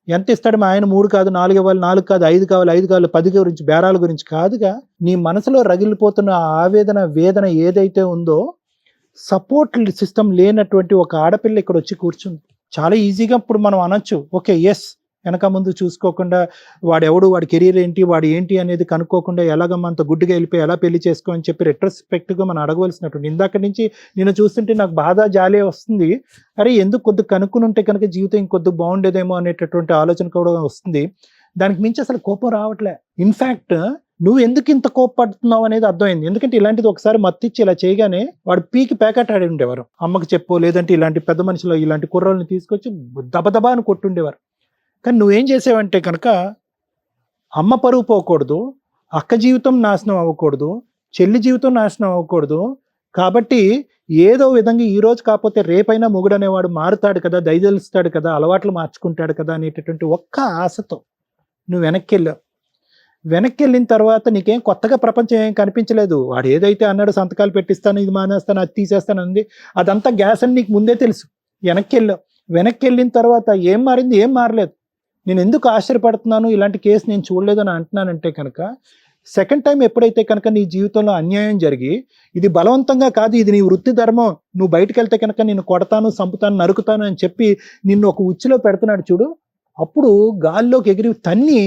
D: ఎంత ఇస్తాడు మా ఆయన? 3 కాదు 4 ఇవ్వాలి, 4 కాదు 5 కావాలి, 5 కావాలి, 10 గురించి బేరాల గురించి కాదుగా. నీ మనసులో రగిలిపోతున్న ఆవేదన, వేదన ఏదైతే ఉందో, సపోర్ట్ సిస్టమ్ లేనటువంటి ఒక ఆడపిల్ల ఇక్కడ వచ్చి కూర్చుంది. చాలా ఈజీగా ఇప్పుడు మనం అనొచ్చు, ఓకే ఎస్, వెనక ముందు చూసుకోకుండా వాడెవడు, వాడి కెరీర్ ఏంటి, వాడు ఏంటి అనేది కనుక్కోకుండా ఎలాగమ్మా అంత గుడ్డిగా వెళ్ళిపోయి ఎలా పెళ్లి చేసుకో అని చెప్పి రెట్రోస్పెక్ట్గా మనం అడగవలసినటువంటి. ఇందాక నుంచి నేను చూస్తుంటే నాకు బాధ జాలే వస్తుంది. అరే ఎందుకు కొద్దిగా కనుక్కుని ఉంటే కనుక జీవితం ఇంకొద్దిగా బాగుండేదేమో అనేటటువంటి ఆలోచన కూడా వస్తుంది. దానికి మించి అసలు కోపం రావట్లే. ఇన్ఫ్యాక్ట్ నువ్వు ఎందుకు ఇంత కోపపడుతున్నావు అనేది అర్థమైంది. ఎందుకంటే ఇలాంటిది ఒకసారి మత్తిచ్చి ఇలా చేయగానే వాడు పీకి ప్యాకెట్ ఆడి ఉండేవారు. అమ్మకి చెప్పో, లేదంటే ఇలాంటి పెద్ద మనుషులు ఇలాంటి కుర్రోళ్ళని తీసుకొచ్చి దబదబా అని కొట్టుండేవారు. కానీ నువ్వేం చేసావంటే కనుక అమ్మ పరువు పోకూడదు, అక్క జీవితం నాశనం అవ్వకూడదు, చెల్లి జీవితం నాశనం అవ్వకూడదు, కాబట్టి ఏదో విధంగా ఈ రోజు కాకపోతే రేపైనా మొగుడు అనేవాడు మారుతాడు కదా, దయదలుస్తాడు కదా, అలవాట్లు మార్చుకుంటాడు కదా అనేటటువంటి ఒక్క ఆశతో నువ్వు వెనక్కి వెళ్ళావు. వెనక్కి వెళ్ళిన తర్వాత నీకేం కొత్తగా ప్రపంచం ఏం కనిపించలేదు. వాడు ఏదైతే అన్నాడు, సంతకాలు పెట్టిస్తాను, ఇది మానేస్తాను, అది తీసేస్తాను అంది, అదంతా గ్యాస్ అని నీకు ముందే తెలుసు. వెనక్కి వెళ్ళావు. వెనక్కి వెళ్ళిన తర్వాత ఏం మారింది? ఏం మారలేదు. నేను ఎందుకు ఆశ్చర్యపడుతున్నాను, ఇలాంటి కేసు నేను చూడలేదని అంటున్నానంటే కనుక సెకండ్ టైం ఎప్పుడైతే కనుక నీ జీవితంలో అన్యాయం జరిగి, ఇది బలవంతంగా కాదు, ఇది నీ వృత్తి ధర్మం, నువ్వు బయటకు వెళ్తే కనుక నిన్ను కొడతాను, చంపుతాను, నరుకుతాను అని చెప్పి నిన్ను ఒక ఉచ్చులో పెడుతున్నాడు చూడు, అప్పుడు గాల్లోకి ఎగిరి తన్ని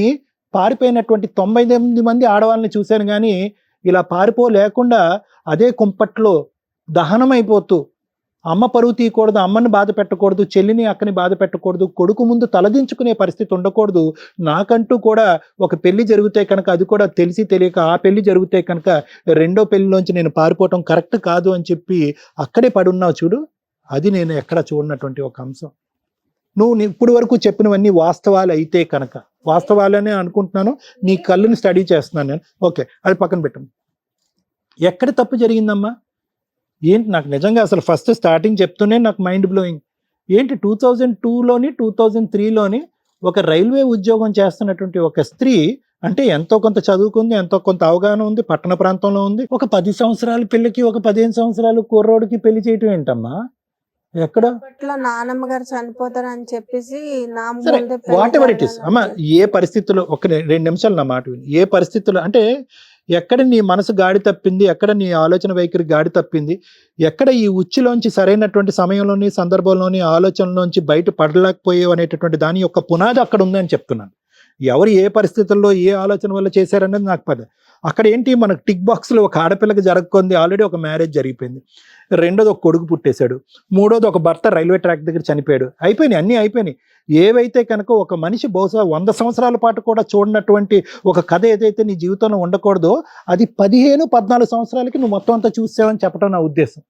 D: పారిపోయినటువంటి 99 మంది ఆడవాళ్ళని చూశాను. కానీ ఇలా పారిపోలేకుండా అదే కుంపట్లో దహనమైపోతూ, అమ్మ పరువు తీయకూడదు, అమ్మని బాధ పెట్టకూడదు, చెల్లిని అక్కని బాధ పెట్టకూడదు, కొడుకు ముందు తలదించుకునే పరిస్థితి ఉండకూడదు, నాకంటూ కూడా ఒక పెళ్లి జరిగితే కనుక అది కూడా తెలిసి తెలియక ఆ పెళ్లి జరిగితే కనుక రెండో పెళ్లిలోంచి నేను పారిపోవటం కరెక్ట్ కాదు అని చెప్పి అక్కడే పడున్నావు చూడు, అది నేను ఎక్కడ చూడనటువంటి ఒక అంశం. నువ్వు ఇప్పుడు వరకు చెప్పినవన్నీ వాస్తవాలు అయితే కనుక, వాస్తవాలనే అనుకుంటున్నాను, నీ కళ్ళుని స్టడీ చేస్తున్నాను నేను, ఓకే అది పక్కన పెట్టండి. ఎక్కడ తప్పు జరిగిందమ్మా ఏంటి? నాకు నిజంగా అసలు ఫస్ట్ స్టార్టింగ్ చెప్తూనే నాకు మైండ్ బ్లోయింగ్. ఏంటి 2002లోని 2003లోని ఒక రైల్వే ఉద్యోగం చేస్తున్నటువంటి ఒక స్త్రీ, అంటే ఎంతో కొంత చదువుకుంది, ఎంతో కొంత అవగాహన ఉంది, పట్టణ ప్రాంతంలో ఉంది, ఒక 10 సంవత్సరాల పిల్లకి, ఒక 15 సంవత్సరాల కుర్రోడికి పెళ్లి చేయటం ఏంటమ్మా? ఎక్కడ?
B: అప్పట్లో నానమ్మ గారు చనిపోతారు అని చెప్పేసి నా
D: సరే,
B: ముందే
D: వాట్ ఎవర్ ఇట్ ఇస్ అమ్మ, ఏ పరిస్థితుల్లో, ఒక 2 నిమిషాలు నా మాట విని, ఏ పరిస్థితుల్లో అంటే ఎక్కడ నీ మనసు గాడి తప్పింది, ఎక్కడ నీ ఆలోచన వైఖరి గాడి తప్పింది, ఎక్కడ ఈ ఉచ్చులోంచి సరైనటువంటి సమయంలోని సందర్భంలోని ఆలోచనలోంచి బయట పడలేకపోయేవి అనేటటువంటి దాని యొక్క పునాది అక్కడ ఉందని చెప్తున్నాను. ఎవరు ఏ పరిస్థితుల్లో ఏ ఆలోచన వల్ల చేశారనేది నాకు పద. అక్కడ ఏంటి, మనకు టిక్ బాక్స్లో ఒక ఆడపిల్లకి జరగకుంది, ఆల్రెడీ ఒక మ్యారేజ్ జరిగిపోయింది, రెండోది ఒక కొడుకు పుట్టేశాడు, మూడోది ఒక భర్త రైల్వే ట్రాక్ దగ్గర చనిపోయాడు, అయిపోయినాయి, అన్నీ అయిపోయినాయి. ఏవైతే కనుక ఒక మనిషి బహుశా 100 సంవత్సరాల పాటు కూడా చూడనటువంటి ఒక కథ ఏదైతే నీ జీవితంలో ఉండకూడదో, అది 15-14 సంవత్సరాలకి నువ్వు మొత్తం అంతా చూసావని చెప్పడం నా ఉద్దేశం.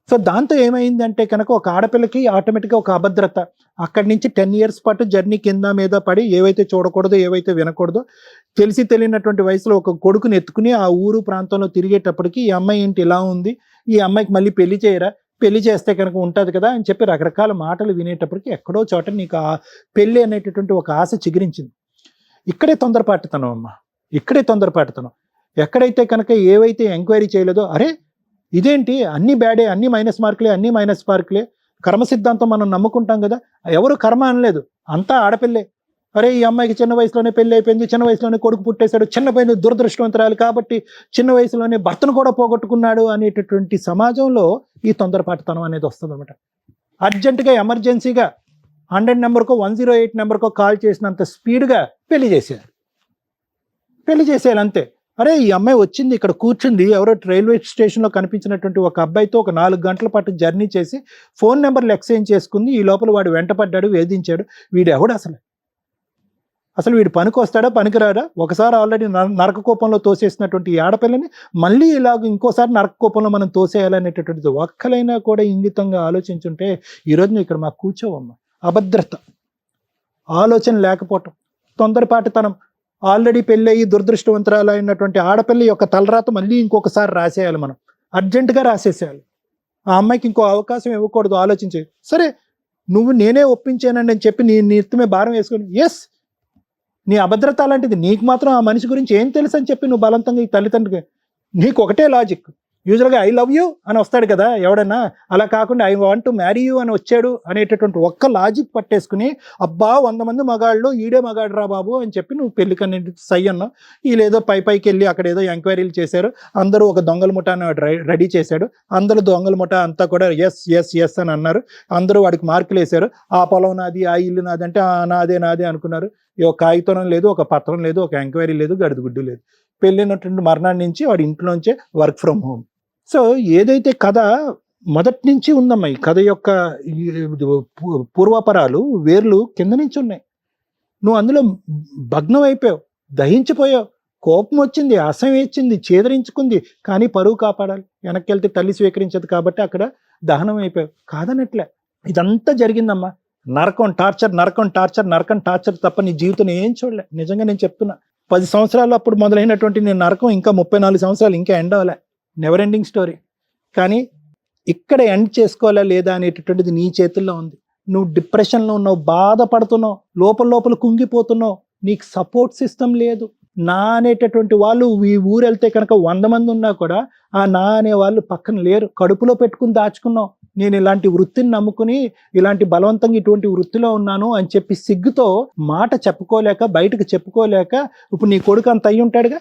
D: సో దాంతో ఏమైందంటే కనుక ఒక ఆడపిల్లకి ఆటోమేటిక్గా ఒక అభద్రత, అక్కడి నుంచి 10 years పాటు జర్నీ కింద మీద పడి ఏవైతే చూడకూడదో, ఏవైతే వినకూడదో తెలిసి తెలియనటువంటి వయసులో ఒక కొడుకుని ఎత్తుకుని ఆ ఊరు ప్రాంతంలో తిరిగేటప్పటికి ఈ అమ్మాయి ఏంటి ఇలా ఉంది, ఈ అమ్మాయికి మళ్ళీ పెళ్లి చేయరా, పెళ్లి చేస్తే కనుక ఉంటుంది కదా అని చెప్పి రకరకాల మాటలు వినేటప్పటికి ఎక్కడో చోట నీకు ఆ పెళ్లి అనేటటువంటి ఒక ఆశ చిగురించింది. ఇక్కడే తొందరపాటుతనం అమ్మా, ఇక్కడే తొందరపాటుతనం. ఎక్కడైతే కనుక ఏవైతే ఎంక్వైరీ చేయలేదో, అరే ఇదేంటి అన్ని బ్యాడే, అన్ని మైనస్ మార్కులే, కర్మ సిద్ధాంతం మనం నమ్ముకుంటాం కదా, ఎవరు కర్మ అనలేదు, అంతా ఆడపిల్లే. అరే ఈ అమ్మాయికి చిన్న వయసులోనే పెళ్లి అయిపోయింది, చిన్న వయసులోనే కొడుకు పుట్టేశాడు, చిన్న పైన దురదృష్టవంతరాలు కాబట్టి చిన్న వయసులోనే భర్తను కూడా పోగొట్టుకున్నాడు అనేటటువంటి సమాజంలో ఈ తొందరపాటుతనం అనేది వస్తుంది అనమాట. అర్జెంటుగా ఎమర్జెన్సీగా 100 నెంబర్కో 108 నెంబర్కో కాల్ చేసినంత స్పీడ్గా పెళ్లి చేసేయాలి అంతే. అరే ఈ అమ్మాయి వచ్చింది, ఇక్కడ కూర్చుంది, ఎవరో రైల్వే స్టేషన్లో కనిపించినటువంటి ఒక అబ్బాయితో ఒక 4 గంటల పాటు జర్నీ చేసి ఫోన్ నెంబర్లు ఎక్స్చేంజ్ చేసుకుంది, ఈ లోపల వాడు వెంటపడ్డాడు, వేధించాడు. వీడు ఎవడు అసలు వీడు పనికి వస్తాడా, పనికిరాడా? ఒకసారి ఆల్రెడీ నరక కోపంలో తోసేసినటువంటి ఈ ఆడపిల్లని మళ్ళీ ఇలాగ ఇంకోసారి నరక కోపంలో మనం తోసేయాలనేటటువంటిది ఒక్కలైనా కూడా ఇంగితంగా ఆలోచించుంటే ఈరోజు నువ్వు ఇక్కడ మాకు కూర్చోవమ్మా. అభద్రత, ఆలోచన లేకపోవటం, తొందరపాటుతనం, ఆల్రెడీ పెళ్ళయి దురదృష్టవంతరాలు అయినటువంటి ఆడపిల్ల యొక్క తలరాత మళ్ళీ ఇంకొకసారి రాసేయాలి, మనం అర్జెంటుగా రాసేసేయాలి. ఆ అమ్మాయికి ఇంకో అవకాశం ఇవ్వకూడదు, ఆలోచించే. సరే నువ్వు నేనే ఒప్పించానండి అని చెప్పి నీ నెత్తిమే భారం వేసుకొని, ఎస్ నీ అభద్రత అలాంటిది, నీకు మాత్రం ఆ మనిషి గురించి ఏం తెలుసు అని చెప్పి నువ్వు బలవంతంగా ఈ తల్లిదండ్రులకి, నీకు ఒకటే లాజిక్, యూజువల్గా ఐ లవ్ యూ అని వస్తాడు కదా ఎవడన్నా, అలా కాకుండా I want to marry you అని వచ్చాడు అనేటటువంటి ఒక్క లాజిక్ పట్టేసుకుని, అబ్బా 100 మంది మగాళ్ళు ఈడే మగాడు రా బాబు అని చెప్పి నువ్వు పెళ్లికన్నీ సై అన్నావు. వీళ్ళేదో పైకి వెళ్ళి అక్కడ ఏదో ఎంక్వైరీలు చేశారు, అందరూ ఒక దొంగల ముఠాను రెడీ చేశాడు, అందరూ దొంగల ముఠా అంతా కూడా ఎస్ అని అన్నారు, అందరూ వాడికి మార్కులు వేశారు, ఆ పొలం నాది, ఆ ఇల్లు నాది అంటే నాదే అనుకున్నారు. ఒక కాగితం లేదు, ఒక పత్రం లేదు, ఒక ఎంక్వైరీ లేదు, గడిదిగుడ్డు లేదు. పెళ్ళినటువంటి మర్నాడు నుంచి వాడి ఇంట్లోంచే వర్క్ ఫ్రమ్ హోమ్. సో ఏదైతే కథ మొదటి నుంచి ఉందమ్మా, ఈ కథ యొక్క పూర్వపరాలు వేర్లు కింద నుంచి ఉన్నాయి. నువ్వు అందులో భగ్నం అయిపోయావు, దహించిపోయావు, కోపం వచ్చింది, అసహ్యం వేచింది, చేదరించుకుంది, కానీ పరువు కాపాడాలి, వెనక్కి వెళ్తే తల్లి స్వీకరించదు కాబట్టి అక్కడ దహనం అయిపోయావు. కాదనట్లే, ఇదంతా జరిగిందమ్మా. నరకం టార్చర్ తప్ప నీ జీవితం ఏం చూడలే. నిజంగా నేను చెప్తున్నా, 10 సంవత్సరాలు అప్పుడు మొదలైనటువంటి నేను నరకం ఇంకా 34 సంవత్సరాలు ఇంకా ఎండ్ అవ్వలే, నెవర్ ఎండింగ్ స్టోరీ. కానీ ఇక్కడ ఎండ్ చేసుకోవాలా లేదా అనేటటువంటిది నీ చేతుల్లో ఉంది. నువ్వు డిప్రెషన్లో ఉన్నావు, బాధపడుతున్నావు, లోపల కుంగిపోతున్నావు, నీకు సపోర్ట్ సిస్టమ్ లేదు. నా అనేటటువంటి వాళ్ళు ఈ ఊరు వెళ్తే కనుక 100 మంది ఉన్నా కూడా ఆ నా అనే వాళ్ళు పక్కన లేరు. కడుపులో పెట్టుకుని దాచుకున్నావు. నేను ఇలాంటి వృత్తిని నమ్ముకుని ఇలాంటి బలవంతంగా ఇటువంటి వృత్తిలో ఉన్నాను అని చెప్పి సిగ్గుతో మాట చెప్పుకోలేక, బయటకు చెప్పుకోలేక, ఇప్పుడు నీ కొడుకు అంత అయ్యి ఉంటాడుగా,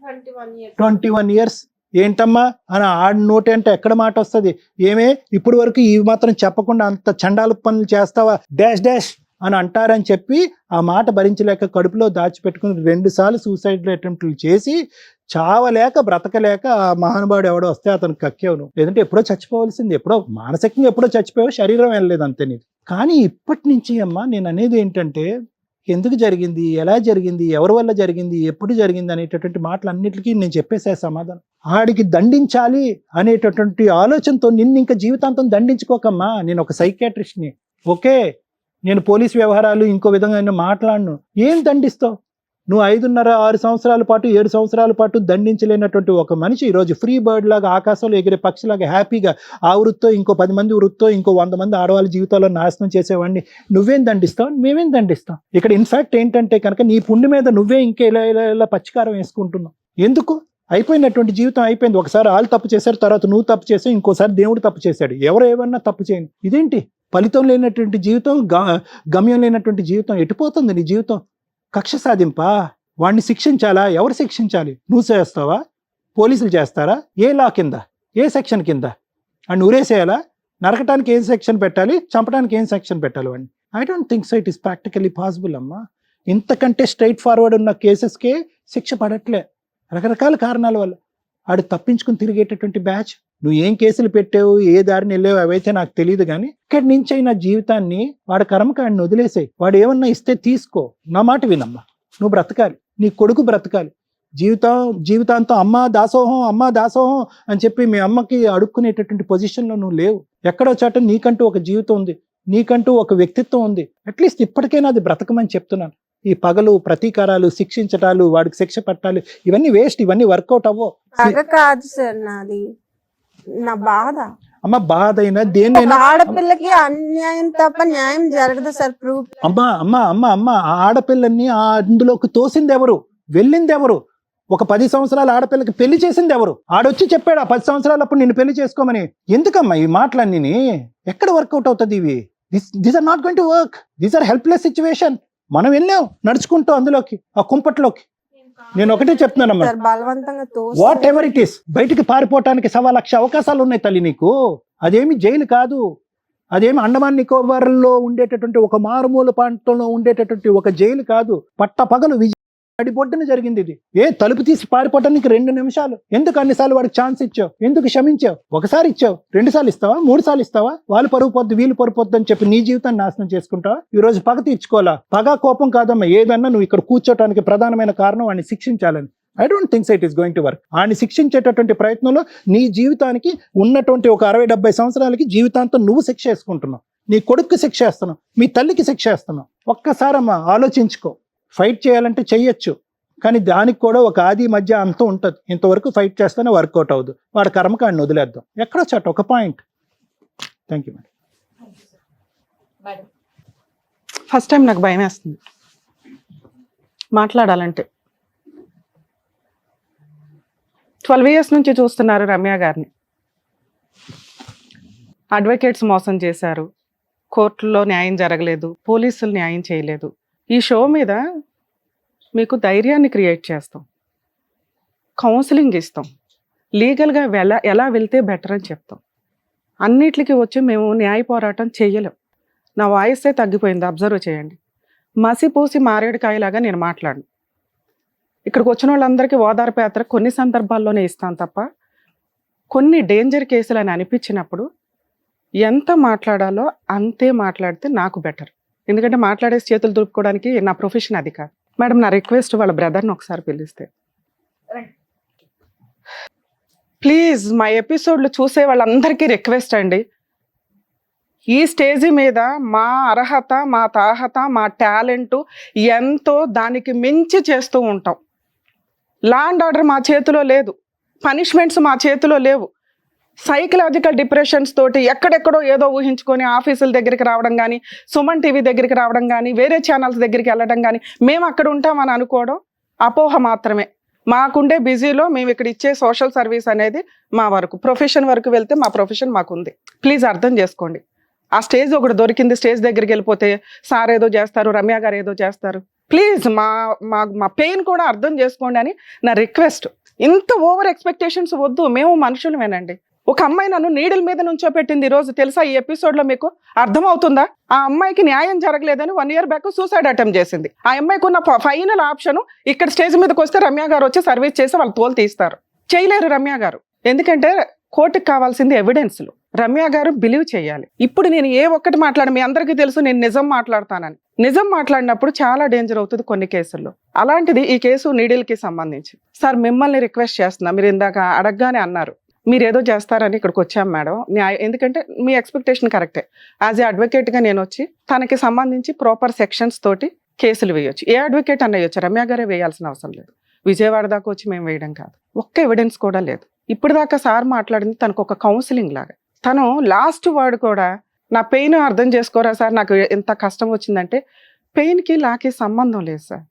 D: 21 years ఏంటమ్మా అని ఆడి నోటి అంటే ఎక్కడ మాట వస్తుంది? ఏమే ఇప్పుడు వరకు ఈ మాత్రం చెప్పకుండా అంత చండాల పనులు చేస్తావా డాష్ డాష్ అని అంటారని చెప్పి ఆ మాట భరించలేక కడుపులో దాచిపెట్టుకుని 2 సార్లు సూసైడ్ అటెంప్ట్లు చేసి చావలేక బ్రతకలేక ఆ మహానుభావుడు ఎవడో వస్తే అతను కక్కేవు నువ్వు. లేదంటే ఎప్పుడో చచ్చిపోవాల్సింది, ఎప్పుడో మానసికంగా ఎప్పుడో చచ్చిపోయావు, శరీరం వెళ్ళలేదు అంతే నీది. కానీ ఇప్పటి నుంచి అమ్మా నేను అనేది ఏంటంటే ఎందుకు జరిగింది, ఎలా జరిగింది, ఎవరి వల్ల జరిగింది, ఎప్పుడు జరిగింది అనేటటువంటి మాటలన్నిటికీ నేను చెప్పేసే సమాధానం. ఆడికి దండించాలి అనేటటువంటి ఆలోచనతో నిన్ను ఇంకా జీవితాంతం దండించుకోకమ్మా. నేను ఒక సైకియాట్రిస్ట్ని, ఓకే, నేను పోలీస్ వ్యవహారాలు ఇంకో విధంగా నేను మాట్లాడను. ఏం దండిస్తావు నువ్వు? 5.5-6 సంవత్సరాల పాటు 7 సంవత్సరాల పాటు దండించలేనటువంటి ఒక మనిషి ఈరోజు ఫ్రీ బర్డ్ లాగా ఆకాశంలో ఎగిరే పక్షిలాగా హ్యాపీగా ఆ వృత్తో ఇంకో 10 మంది వృత్తో ఇంకో 100 మంది ఆడవాళ్ళ జీవితాల్లో నాశనం చేసేవాడిని నువ్వేం దండిస్తావు? మేమేం దండిస్తాం? ఇక్కడ ఇన్ఫాక్ట్ ఏంటంటే కనుక నీ పుండి మీద నువ్వే ఇంకా ఇలా పచ్చికారం వేసుకుంటున్నావు. ఎందుకు? అయిపోయినటువంటి జీవితం అయిపోయింది. ఒకసారి వాళ్ళు తప్పు చేశారు, తర్వాత నువ్వు తప్పు చేసావు, ఇంకోసారి దేవుడు తప్పు చేశాడు. ఎవరు ఏమన్నా తప్పు చేయండి. ఇదేంటి ఫలితం లేనటువంటి జీవితం, గమ్యం లేనటువంటి జీవితం? ఎటుపోతుంది నీ జీవితం? కక్ష సాధింపా? వాడిని శిక్షించాలా? ఎవరు శిక్షించాలి? నువ్వు చేస్తావా? పోలీసులు చేస్తారా? ఏ లా కింద, ఏ సెక్షన్ కింద? అండ్ ఊరేసేయాలా? నరకటానికి ఏం సెక్షన్ పెట్టాలి, చంపడానికి ఏం సెక్షన్ పెట్టాలి వాడిని? I don't think so it is practically possible అమ్మా. ఇంతకంటే స్ట్రైట్ ఫార్వర్డ్ ఉన్న కేసెస్కే శిక్ష పడట్లే రకరకాల కారణాల వల్ల. ఆడు తప్పించుకుని తిరిగేటటువంటి బ్యాచ్. నువ్వు ఏం కేసులు పెట్టావు, ఏ దారిని వెళ్ళావు అవైతే నాకు తెలియదు, కానీ ఇక్కడి నుంచి అయినా జీవితాన్ని వాడి కర్మకాడిని వదిలేసాయి. వాడు ఏమన్నా ఇస్తే తీసుకో, నా మాట వినమ్మా. నువ్వు బ్రతకాలి, నీ కొడుకు బ్రతకాలి. జీవితాంతం అమ్మా దాసోహం అని చెప్పి మీ అమ్మకి అడుక్కునేటటువంటి పొజిషన్లో నువ్వు లేవు. ఎక్కడో చాట నీకంటూ ఒక జీవితం ఉంది, నీకంటూ ఒక వ్యక్తిత్వం ఉంది. అట్లీస్ట్ ఇప్పటికైనా అది బ్రతకమని చెప్తున్నాను. ఈ పగలు, ప్రతీకారాలు, శిక్షించటాలు, వాడికి శిక్ష పట్టాలి, ఇవన్నీ వేస్ట్, ఇవన్నీ వర్కౌట్ అవ్వో.
B: కాదు సార్, నాది నా బాధ.
D: అమ్మ బాధ అయినా దేన్నైనా,
B: ఆడపిల్లకి అన్యాయం తప్ప న్యాయం జరగదు సార్. ప్రూఫ్
D: అమ్మ ఆడపిల్లల్ని అందులోకి తోసింది ఎవరు, వెళ్ళింది ఎవరు? ఒక 10 సంవత్సరాల ఆడపిల్లకి పెళ్లి చేసింది ఎవరు? ఆడొచ్చి చెప్పాడు ఆ 10 సంవత్సరాలప్పుడు నిన్ను పెళ్లి చేసుకోమని. ఎందుకమ్మా ఈ మాటలన్నీ? ఎక్కడ వర్కౌట్ అవుతుంది ఇవి? These are not going to work. These are helpless situation. మనం వెళ్ళాం నడుచుకుంటూ అందులోకి, ఆ కుంపట్లోకి. నేను ఒకటే చెప్తున్నానమ్మా,
B: బలవంతంగా
D: వాట్ ఎవర్ ఇట్ ఈస్, బయటికి పారిపోవటానికి 1,00,000 అవకాశాలు ఉన్నాయి తల్లి నీకు. అదేమి జైలు కాదు, అదేమి అండమాన్ నికోబార్లో ఉండేటటువంటి ఒక మారుమూల ప్రాంతంలో ఉండేటటువంటి ఒక జైలు కాదు. పట్టపగలు అడిబొడ్డున జరిగింది ఇది. తలుపు తీసి పారిపోవటానికి 2 నిమిషాలు. ఎందుకు అన్నిసార్లు వాడికి ఛాన్స్ ఇచ్చావు? ఎందుకు క్షమించావు? ఒకసారి ఇచ్చావు, 2 సార్లు ఇస్తావా, 3 సార్లు ఇస్తావా? వాళ్ళు పరుగు పొద్దు, వీళ్ళు పరుగు పొద్దు అని చెప్పి నీ జీవితాన్ని నాశనం చేసుకుంటావా? ఈ రోజు పగ తీర్చుకోవాలా? పగ కోపం కాదమ్మా. ఏదన్నా నువ్వు ఇక్కడ కూర్చోటానికి ప్రధానమైన కారణం వాడిని శిక్షించాలని. I don't think so it is going to work. వాడిని శిక్షించేటటువంటి ప్రయత్నంలో నీ జీవితానికి ఉన్నటువంటి ఒక 60-70 సంవత్సరాలకి జీవితాంతం నువ్వు శిక్ష వేసుకుంటున్నావు. నీ కొడుక్కి శిక్ష వేస్తున్నావు, మీ తల్లికి శిక్ష వేస్తున్నావు. ఒక్కసారమ్మా ఆలోచించుకో. ఫైట్ చేయాలంటే చెయ్యొచ్చు, కానీ దానికి కూడా ఒక ఆది మధ్య అంతం ఉంటుంది. ఇంతవరకు ఫైట్ చేస్తేనే వర్కౌట్ అవ్వదు. వాడి కర్మకాడిని వదిలేద్దాం. ఎక్కడో చాట ఒక point. Thank you madam.
C: First time నాకు భయం వేస్తుంది మాట్లాడాలంటే. 12 years నుంచి చూస్తున్నారు రమ్య గారిని. అడ్వకేట్స్ మోసం చేశారు, కోర్టులో న్యాయం జరగలేదు, పోలీసులు న్యాయం చేయలేదు. ఈ షో మీద మీకు ధైర్యాన్ని క్రియేట్ చేస్తాం, కౌన్సిలింగ్ ఇస్తాం, లీగల్గా ఎలా వెళ్తే బెటర్ అని చెప్తాం. అన్నిటికీ వచ్చి మేము న్యాయ పోరాటం చేయలేం. నా వాయిసే తగ్గిపోయింది, అబ్జర్వ్ చేయండి. మసిపూసి మారేడుకాయలాగా నేను మాట్లాడను. ఇక్కడికి వచ్చిన వాళ్ళందరికీ ఓదార్పు యాత్ర కొన్ని సందర్భాల్లోనే ఇస్తాను తప్ప, కొన్ని డేంజర్ కేసులు అని అనిపించినప్పుడు ఎంత మాట్లాడాలో అంతే మాట్లాడితే నాకు బెటర్. ఎందుకంటే మాట్లాడేసి చేతులు దులుపుకోవడానికి నా ప్రొఫెషన్ అది కాదు. మేడం, నా రిక్వెస్ట్ వాళ్ళ బ్రదర్ని ఒకసారి పిలిస్తే ప్లీజ్. మా ఎపిసోడ్లు చూసే వాళ్ళందరికీ రిక్వెస్ట్ అండి, ఈ స్టేజీ మీద మా అర్హత, మా తాహత, మా టాలెంటు ఎంతో దానికి మించి చేస్తూ ఉంటాం. లా అండ్ ఆర్డర్ మా చేతిలో లేదు, పనిష్మెంట్స్ మా చేతిలో లేవు. సైకలాజికల్ డిప్రెషన్స్ తోటి ఎక్కడెక్కడో ఏదో ఊహించుకొని ఆఫీసుల దగ్గరికి రావడం కానీ, సుమన్ టీవీ దగ్గరికి రావడం కానీ, వేరే ఛానల్స్ దగ్గరికి వెళ్ళడం కానీ, మేము అక్కడ ఉంటామని అనుకోవడం అపోహ మాత్రమే. మాకుండే బిజీలో మేము ఇక్కడ ఇచ్చే సోషల్ సర్వీస్ అనేది మా వరకు. ప్రొఫెషన్ వరకు వెళ్తే మా ప్రొఫెషన్ మాకుంది. ప్లీజ్ అర్థం చేసుకోండి. ఆ స్టేజ్ ఒకటి దొరికింది, స్టేజ్ దగ్గరికి వెళ్ళిపోతే సార్ ఏదో చేస్తారు, రమ్య గారు ఏదో చేస్తారు. ప్లీజ్ మా పెయిన్ కూడా అర్థం చేసుకోండి అని నా రిక్వెస్ట్. ఇంత ఓవర్ ఎక్స్పెక్టేషన్స్ వద్దు, మేము మనుషులమేనండి. ఒక అమ్మాయి నన్ను నీడల మీద నుంచో పెట్టింది ఈ రోజు, తెలుసా? ఈ ఎపిసోడ్ లో మీకు అర్థమవుతుందా? ఆ అమ్మాయికి న్యాయం జరగలేదని 1 year బ్యాక్ సూసైడ్ అటెంప్ట్ చేసింది. ఆ అమ్మాయికి ఉన్న ఫైనల్ ఆప్షన్ ఇక్కడ స్టేజ్ మీదకి వస్తే రమ్య గారు వచ్చి సర్వీస్ చేసి వాళ్ళు తోలు తీస్తారు. చేయలేరు రమ్య గారు, ఎందుకంటే కోర్టుకు కావాల్సింది ఎవిడెన్స్లు. రమ్య గారు బిలీవ్ చేయాలి. ఇప్పుడు నేను ఏ ఒక్కటి మాట్లాడ, మీ అందరికీ తెలుసు నేను నిజం మాట్లాడతానని. నిజం మాట్లాడినప్పుడు చాలా డేంజర్ అవుతుంది కొన్ని కేసుల్లో. అలాంటిది ఈ కేసు నీడిల్కి సంబంధించి. సార్ మిమ్మల్ని రిక్వెస్ట్ చేస్తున్నా, మీరు ఇందాక అడగగానే అన్నారు మీరు ఏదో చేస్తారని ఇక్కడికి వచ్చాం మేడం. ఎందుకంటే మీ ఎక్స్పెక్టేషన్ కరెక్టే. యాజ్ ఏ అడ్వకేట్గా నేను వచ్చి తనకి సంబంధించి ప్రాపర్ సెక్షన్స్ తోటి కేసులు వేయొచ్చు. ఏ అడ్వకేట్ అన్న వేయొచ్చు, రమ్య గారే వేయాల్సిన అవసరం లేదు. విజయవాడ దాకా వచ్చి మేము వేయడం కాదు. ఒక్క ఎవిడెన్స్ కూడా లేదు. ఇప్పుడు దాకా సార్ మాట్లాడింది తనకు ఒక కౌన్సిలింగ్ లాగా. తను లాస్ట్ వర్డ్ కూడా నా పెయిన్ అర్థం చేసుకోరా సార్, నాకు ఎంత కష్టం వచ్చిందంటే, పెయిన్కి నాకే సంబంధం లేదు సార్.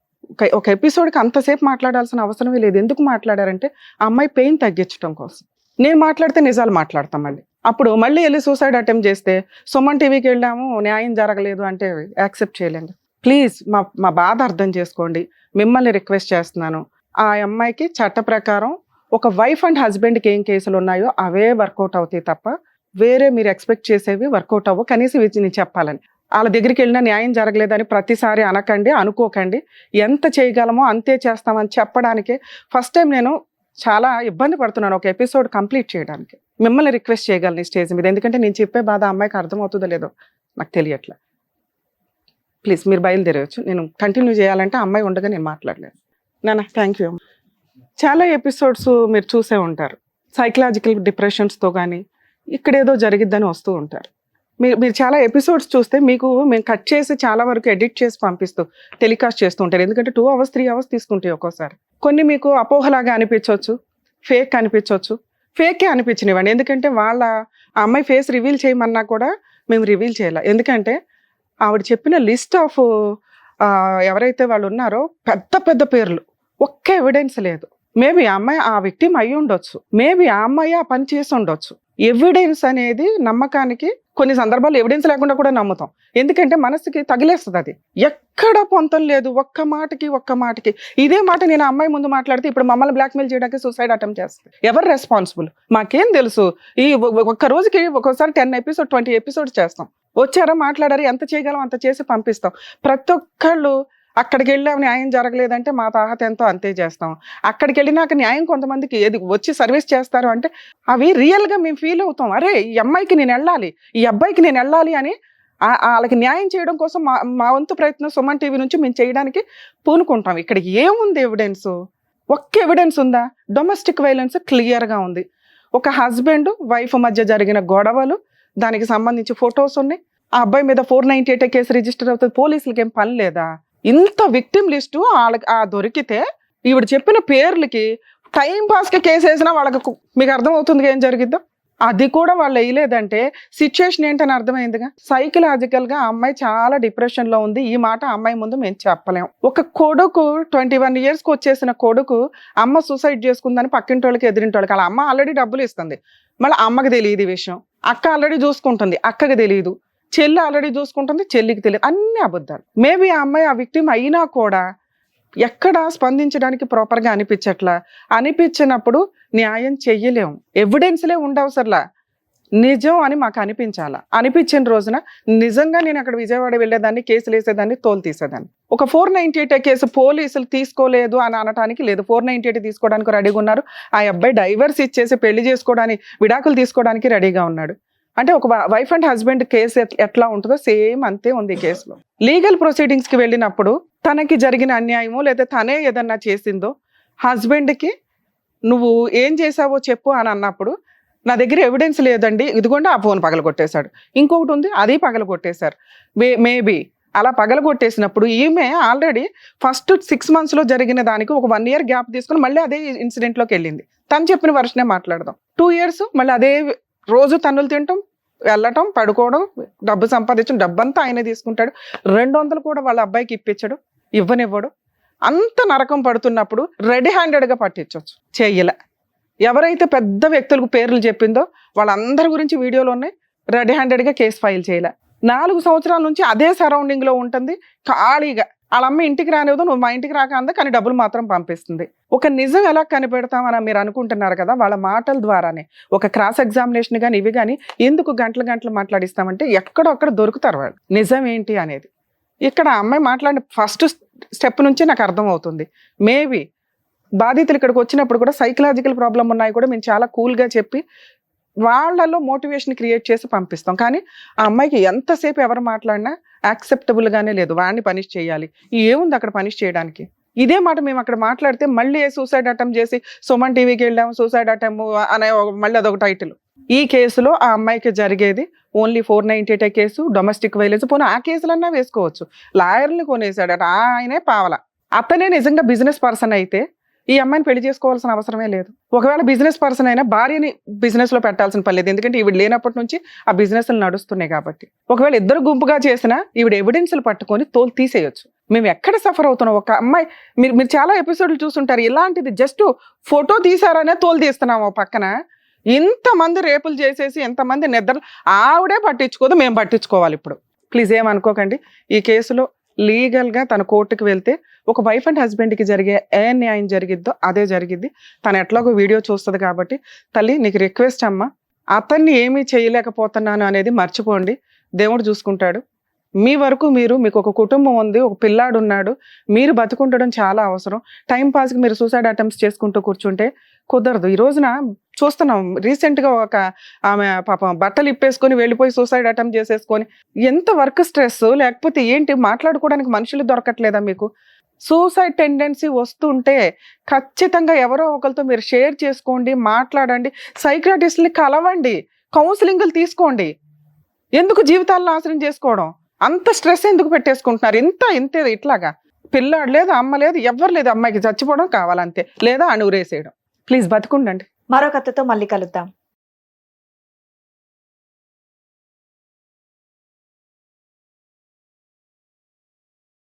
C: ఒక ఎపిసోడ్కి అంతసేపు మాట్లాడాల్సిన అవసరమే లేదు. ఎందుకు మాట్లాడారంటే ఆ అమ్మాయి పెయిన్ తగ్గించడం కోసం. నేను మాట్లాడితే నిజాలు మాట్లాడతాం మళ్ళీ. అప్పుడు మళ్ళీ వెళ్ళి సూసైడ్ అటెంప్ట్ చేస్తే సుమన్ టీవీకి వెళ్ళాము న్యాయం జరగలేదు అంటే యాక్సెప్ట్ చేయలేము. ప్లీజ్ మా బాధ అర్థం చేసుకోండి. మిమ్మల్ని రిక్వెస్ట్ చేస్తున్నాను. ఆ అమ్మాయికి చట్ట ప్రకారం ఒక వైఫ్ అండ్ హస్బెండ్కి ఏం కేసులు ఉన్నాయో అవే వర్కౌట్ అవుతాయి తప్ప వేరే మీరు ఎక్స్పెక్ట్ చేసేవి వర్కౌట్ అవ్వవు. కనీసం ఇది నేను చెప్పాలని. వాళ్ళ దగ్గరికి వెళ్ళినా న్యాయం జరగలేదని ప్రతిసారి అనకండి, అనుకోకండి. ఎంత చేయగలమో అంతే చేస్తామని చెప్పడానికే ఫస్ట్ టైం నేను చాలా ఇబ్బంది పడుతున్నాను ఒక ఎపిసోడ్ కంప్లీట్ చేయడానికి. మిమ్మల్ని రిక్వెస్ట్ చేయగలను ఈ స్టేజ్ మీద, ఎందుకంటే నేను చెప్పే బాధ అమ్మాయికి అర్థమవుతుందో లేదో నాకు తెలియట్లే. ప్లీజ్ మీరు బయలుదేరవచ్చు. నేను కంటిన్యూ చేయాలంటే అమ్మాయి ఉండగా నేను మాట్లాడలేదు. నాన్న థ్యాంక్ యూ. చాలా ఎపిసోడ్స్ మీరు చూసే ఉంటారు. సైకలాజికల్ డిప్రెషన్స్తో కానీ ఇక్కడేదో జరిగిద్దని వస్తూ ఉంటారు. మీరు చాలా ఎపిసోడ్స్ చూస్తే మీకు మేము కట్ చేసి చాలా వరకు ఎడిట్ చేసి పంపిస్తూ టెలికాస్ట్ చేస్తూ ఉంటారు. ఎందుకంటే 2 hours 3 hours తీసుకుంటాయి ఒక్కోసారి. కొన్ని మీకు అపోహలాగా అనిపించవచ్చు, ఫేక్ అనిపించవచ్చు. ఫేకే అనిపించనివ్వండి, ఎందుకంటే వాళ్ళ ఆ అమ్మాయి ఫేస్ రివీల్ చేయమన్నా కూడా మేము రివీల్ చేయాలి. ఎందుకంటే ఆవిడ చెప్పిన లిస్ట్ ఆఫ్ ఎవరైతే వాళ్ళు ఉన్నారో పెద్ద పెద్ద పేర్లు, ఒక్క ఎవిడెన్స్ లేదు. మేబీ ఆ అమ్మాయి ఆ విక్టిమ్ అయ్యి ఉండొచ్చు, మేబీ ఆ అమ్మాయి ఆ పని చేసి ఉండొచ్చు. ఎవిడెన్స్ అనేది నమ్మకానికి కొన్ని సందర్భాలు ఎవిడెన్స్ లేకుండా కూడా నమ్ముతాం, ఎందుకంటే మనసుకి తగిలేస్తుంది. అది ఎక్కడ పొంతం లేదు. ఒక్క మాటకి ఇదే మాట నేను ఆ అమ్మాయి ముందు మాట్లాడితే ఇప్పుడు మమ్మల్ని బ్లాక్మెయిల్ చేయడానికి సూసైడ్ అటెంప్ట్ చేస్తుంది. ఎవరు రెస్పాన్సిబుల్? మాకేం తెలుసు? ఈ ఒక్క రోజుకి ఒక్కోసారి 10 episodes 20 episodes చేస్తాం. వచ్చారా, మాట్లాడారు, ఎంత చేయగలం అంత చేసి పంపిస్తాం. ప్రతి ఒక్కళ్ళు అక్కడికి వెళ్ళాము న్యాయం జరగలేదంటే మా తాహత ఎంతో అంతే చేస్తాం. అక్కడికి వెళ్ళినాక న్యాయం కొంతమందికి ఏది వచ్చి సర్వీస్ చేస్తారు అంటే అవి రియల్గా మేము ఫీల్ అవుతాం. అరే ఈ అమ్మాయికి నేను వెళ్ళాలి, ఈ అబ్బాయికి నేను వెళ్ళాలి అని వాళ్ళకి న్యాయం చేయడం కోసం మా వంతు ప్రయత్నం సుమన్ టీవీ నుంచి మేము చేయడానికి పూనుకుంటాం. ఇక్కడ ఏముంది ఎవిడెన్స్? ఒక్క ఎవిడెన్స్ ఉందా? డొమెస్టిక్ వైలెన్స్ క్లియర్గా ఉంది. ఒక హస్బెండ్ వైఫ్ మధ్య జరిగిన గొడవలు, దానికి సంబంధించి ఫొటోస్ ఉన్నాయి. ఆ అబ్బాయి మీద 498 కేసు రిజిస్టర్ అవుతుంది. పోలీసులకి ఏం పని లేదా? ఇంత విక్టిమ్ లిస్టు వాళ్ళకి దొరికితే ఈవిడ చెప్పిన పేర్లకి టైం పాస్కి కేసు వేసినా వాళ్ళకి మీకు అర్థమవుతుంది ఏం జరిగిద్దాం. అది కూడా వాళ్ళు వేయలేదంటే సిచ్యుయేషన్ ఏంటని అర్థమైందిగా. సైకలాజికల్గా ఆ అమ్మాయి చాలా డిప్రెషన్లో ఉంది. ఈ మాట అమ్మాయి ముందు మేము చెప్పలేం. ఒక కొడుకు 21 yearsకి వచ్చేసిన కొడుకు అమ్మ సూసైడ్ చేసుకుందని పక్కింటోళ్ళకి ఎదిరింటోళ్ళకి, అలా అమ్మ ఆల్రెడీ డబ్బులు ఇస్తుంది, మళ్ళీ అమ్మకి తెలియదు ఈ విషయం. అక్క ఆల్రెడీ చూసుకుంటుంది, అక్కకి తెలియదు. చెల్లి ఆల్రెడీ చూసుకుంటుంది, చెల్లికి తెలియదు. అన్ని అబద్ధాలు. మేబీ ఆ అమ్మాయి ఆ విక్టిమ్ అయినా కూడా ఎక్కడ స్పందించడానికి ప్రాపర్గా అనిపించినప్పుడు న్యాయం చెయ్యలేము. ఎవిడెన్స్లే ఉండవసరలా, నిజం అని మాకు అనిపించాలా. అనిపించిన రోజున నిజంగా నేను అక్కడ విజయవాడ వెళ్ళేదాన్ని, కేసులు వేసేదాన్ని, తోలు తీసేదాన్ని. ఒక 498 కేసు పోలీసులు తీసుకోలేదు అని అనటానికి లేదు. 498 తీసుకోవడానికి రెడీగా ఉన్నారు. ఆ అబ్బాయి డైవర్స్ ఇచ్చేసి పెళ్లి చేసుకోవడానికి, విడాకులు తీసుకోవడానికి రెడీగా ఉన్నాడు. అంటే ఒక వైఫ్ అండ్ హస్బెండ్ కేసు ఎట్లా ఉంటుందో సేమ్ అంతే ఉంది ఈ కేసులో. లీగల్ ప్రొసీడింగ్స్కి వెళ్ళినప్పుడు తనకి జరిగిన అన్యాయమో లేదా తనే ఏదన్నా చేసిందో హస్బెండ్కి నువ్వు ఏం చేసావో చెప్పు అని అన్నప్పుడు నా దగ్గర ఎవిడెన్స్ లేదండి, ఇదిగోండి ఆ ఫోన్ పగలగొట్టేశాడు, ఇంకొకటి ఉంది అది పగలగొట్టేశారు. మేబీ అలా పగలగొట్టేసినప్పుడు ఈమె ఆల్రెడీ ఫస్ట్ 6 monthsలో జరిగిన దానికి ఒక 1 year గ్యాప్ తీసుకుని మళ్ళీ అదే ఇన్సిడెంట్లోకి వెళ్ళింది. తను చెప్పిన వర్షనే మాట్లాడదాం. 2 years మళ్ళీ అదే రోజు తన్నులు తినటం, వెళ్ళటం, పడుకోవడం, డబ్బు సంపాదించడం, డబ్బంతా ఆయనే తీసుకుంటాడు. 200 కూడా వాళ్ళ అబ్బాయికి ఇప్పించడు, ఇవ్వనివ్వడు. అంత నరకం పడుతున్నప్పుడు రెడీ హ్యాండెడ్గా పట్టించవచ్చు, చెయ్యలే. ఎవరైతే పెద్ద వ్యక్తులకు పేర్లు చెప్పిందో వాళ్ళందరి గురించి వీడియోలు ఉన్నాయి. రెడీ హ్యాండెడ్గా కేసు ఫైల్ చేయలే. 4 సంవత్సరాల నుంచి అదే సరౌండింగ్లో ఉంటుంది, ఖాళీగా వాళ్ళ అమ్మ ఇంటికి రానివ్వదు, నువ్వు మా ఇంటికి రాక అందా, కానీ డబ్బులు మాత్రం పంపిస్తుంది. ఒక నిజం ఎలా కనిపెడతామని మీరు అనుకుంటున్నారు కదా, వాళ్ళ మాటల ద్వారానే. ఒక క్రాస్ ఎగ్జామినేషన్ కానీ ఇవి కానీ ఎందుకు గంటలు మాట్లాడిస్తామంటే ఎక్కడో అక్కడ దొరుకుతారు వాళ్ళు నిజం ఏంటి అనేది. ఇక్కడ ఆ అమ్మాయి మాట్లాడిన ఫస్ట్ స్టెప్ నుంచి నాకు అర్థం అవుతుంది. మేబీ బాధితులు ఇక్కడికి వచ్చినప్పుడు కూడా సైకలాజికల్ ప్రాబ్లం ఉన్నాయి కూడా మేము చాలా కూల్గా చెప్పి వాళ్ళలో మోటివేషన్ క్రియేట్ చేసి పంపిస్తాం. కానీ ఆ అమ్మాయికి ఎంతసేపు ఎవరు మాట్లాడినా యాక్సెప్టబుల్గానే లేదు. వాడిని పనిష్ చేయాలి, ఏముంది అక్కడ పనిష్ చేయడానికి? ఇదే మాట మేము అక్కడ మాట్లాడితే మళ్ళీ సూసైడ్ అటెంప్ట్ చేసి సుమన్ టీవీకి వెళ్ళాము సూసైడ్ అటెంప్ట్ అనే మళ్ళీ అదొక టైటిల్. ఈ కేసులో ఆ అమ్మాయికి జరిగేది ఓన్లీ 498 కేసు, డొమెస్టిక్ వైలెన్స్. పోనీ ఆ కేసులన్నా వేసుకోవచ్చు. లాయర్ని కొనేసాడట, ఆయనే పావల. అతనే నిజంగా బిజినెస్ పర్సన్ అయితే ఈ అమ్మాయిని పెళ్లి చేసుకోవాల్సిన అవసరమే లేదు. ఒకవేళ బిజినెస్ పర్సన్ అయినా భార్యని బిజినెస్ లో పెట్టాల్సిన పని లేదు, ఎందుకంటే ఈవిడ లేనప్పటి నుంచి ఆ బిజినెస్లు నడుస్తున్నాయి కాబట్టి. ఒకవేళ ఇద్దరు గుంపుగా చేసినా ఈవిడ ఎవిడెన్స్లు పట్టుకొని తోలు తీసేయొచ్చు. మేము ఎక్కడ సఫర్ అవుతున్నాం? ఒక అమ్మాయి, మీరు చాలా ఎపిసోడ్లు చూస్తుంటారు, ఇలాంటిది జస్ట్ ఫోటో తీసారనే తోలు తీస్తున్నాము. పక్కన ఇంతమంది రేపులు చేసేసి ఎంతమంది నిద్ర, ఆవిడే పట్టించుకోదు, మేము పట్టించుకోవాలి. ఇప్పుడు ప్లీజ్ ఏమనుకోకండి. ఈ కేసులో లీగల్గా తన కోర్టుకు వెళ్తే ఒక వైఫ్ అండ్ హస్బెండ్కి జరిగే ఏ న్యాయం జరిగిద్దో అదే జరిగిద్ది. తను ఎట్లాగో వీడియో చూస్తుంది కాబట్టి తల్లి నీకు రిక్వెస్ట్ అమ్మా, అతన్ని ఏమీ చేయలేకపోతున్నాను అనేది మర్చిపోండి, దేవుడు చూసుకుంటాడు. మీ వరకు మీకు ఒక కుటుంబం ఉంది, ఒక పిల్లాడు ఉన్నాడు, మీరు బతుకుండడం చాలా అవసరం. టైం పాస్కి మీరు సూసైడ్ అటెంప్ట్స్ చేసుకుంటూ కూర్చుంటే కుదరదు. ఈ రోజున చూస్తున్నాం, రీసెంట్గా ఒక ఆమె పాపం బట్టలు ఇప్పేసుకొని వెళ్ళిపోయి సూసైడ్ అటెంప్ట్ చేసేసుకొని. ఎంత వర్క్ స్ట్రెస్, లేకపోతే ఏంటి, మాట్లాడుకోవడానికి మనుషులు దొరకట్లేదా మీకు? సూసైడ్ టెండెన్సీ వస్తుంటే ఖచ్చితంగా ఎవరో ఒకరితో మీరు షేర్ చేసుకోండి, మాట్లాడండి, సైకియాట్రిస్ట్ని కలవండి, కౌన్సిలింగ్లు తీసుకోండి. ఎందుకు జీవితాలను నాశనం చేసుకోవడం? అంత స్ట్రెస్ ఎందుకు పెట్టేసుకుంటున్నారు? ఇంతే ఇట్లాగా. పిల్లాడు లేదు, అమ్మ లేదు, ఎవ్వరు లేదు, అమ్మాయికి చచ్చిపోవడం కావాలంతే, లేదా అణురేసేయడం. ప్లీజ్ బతుకుండండి.
E: మరో కథతో మళ్ళీ కలుద్దాం.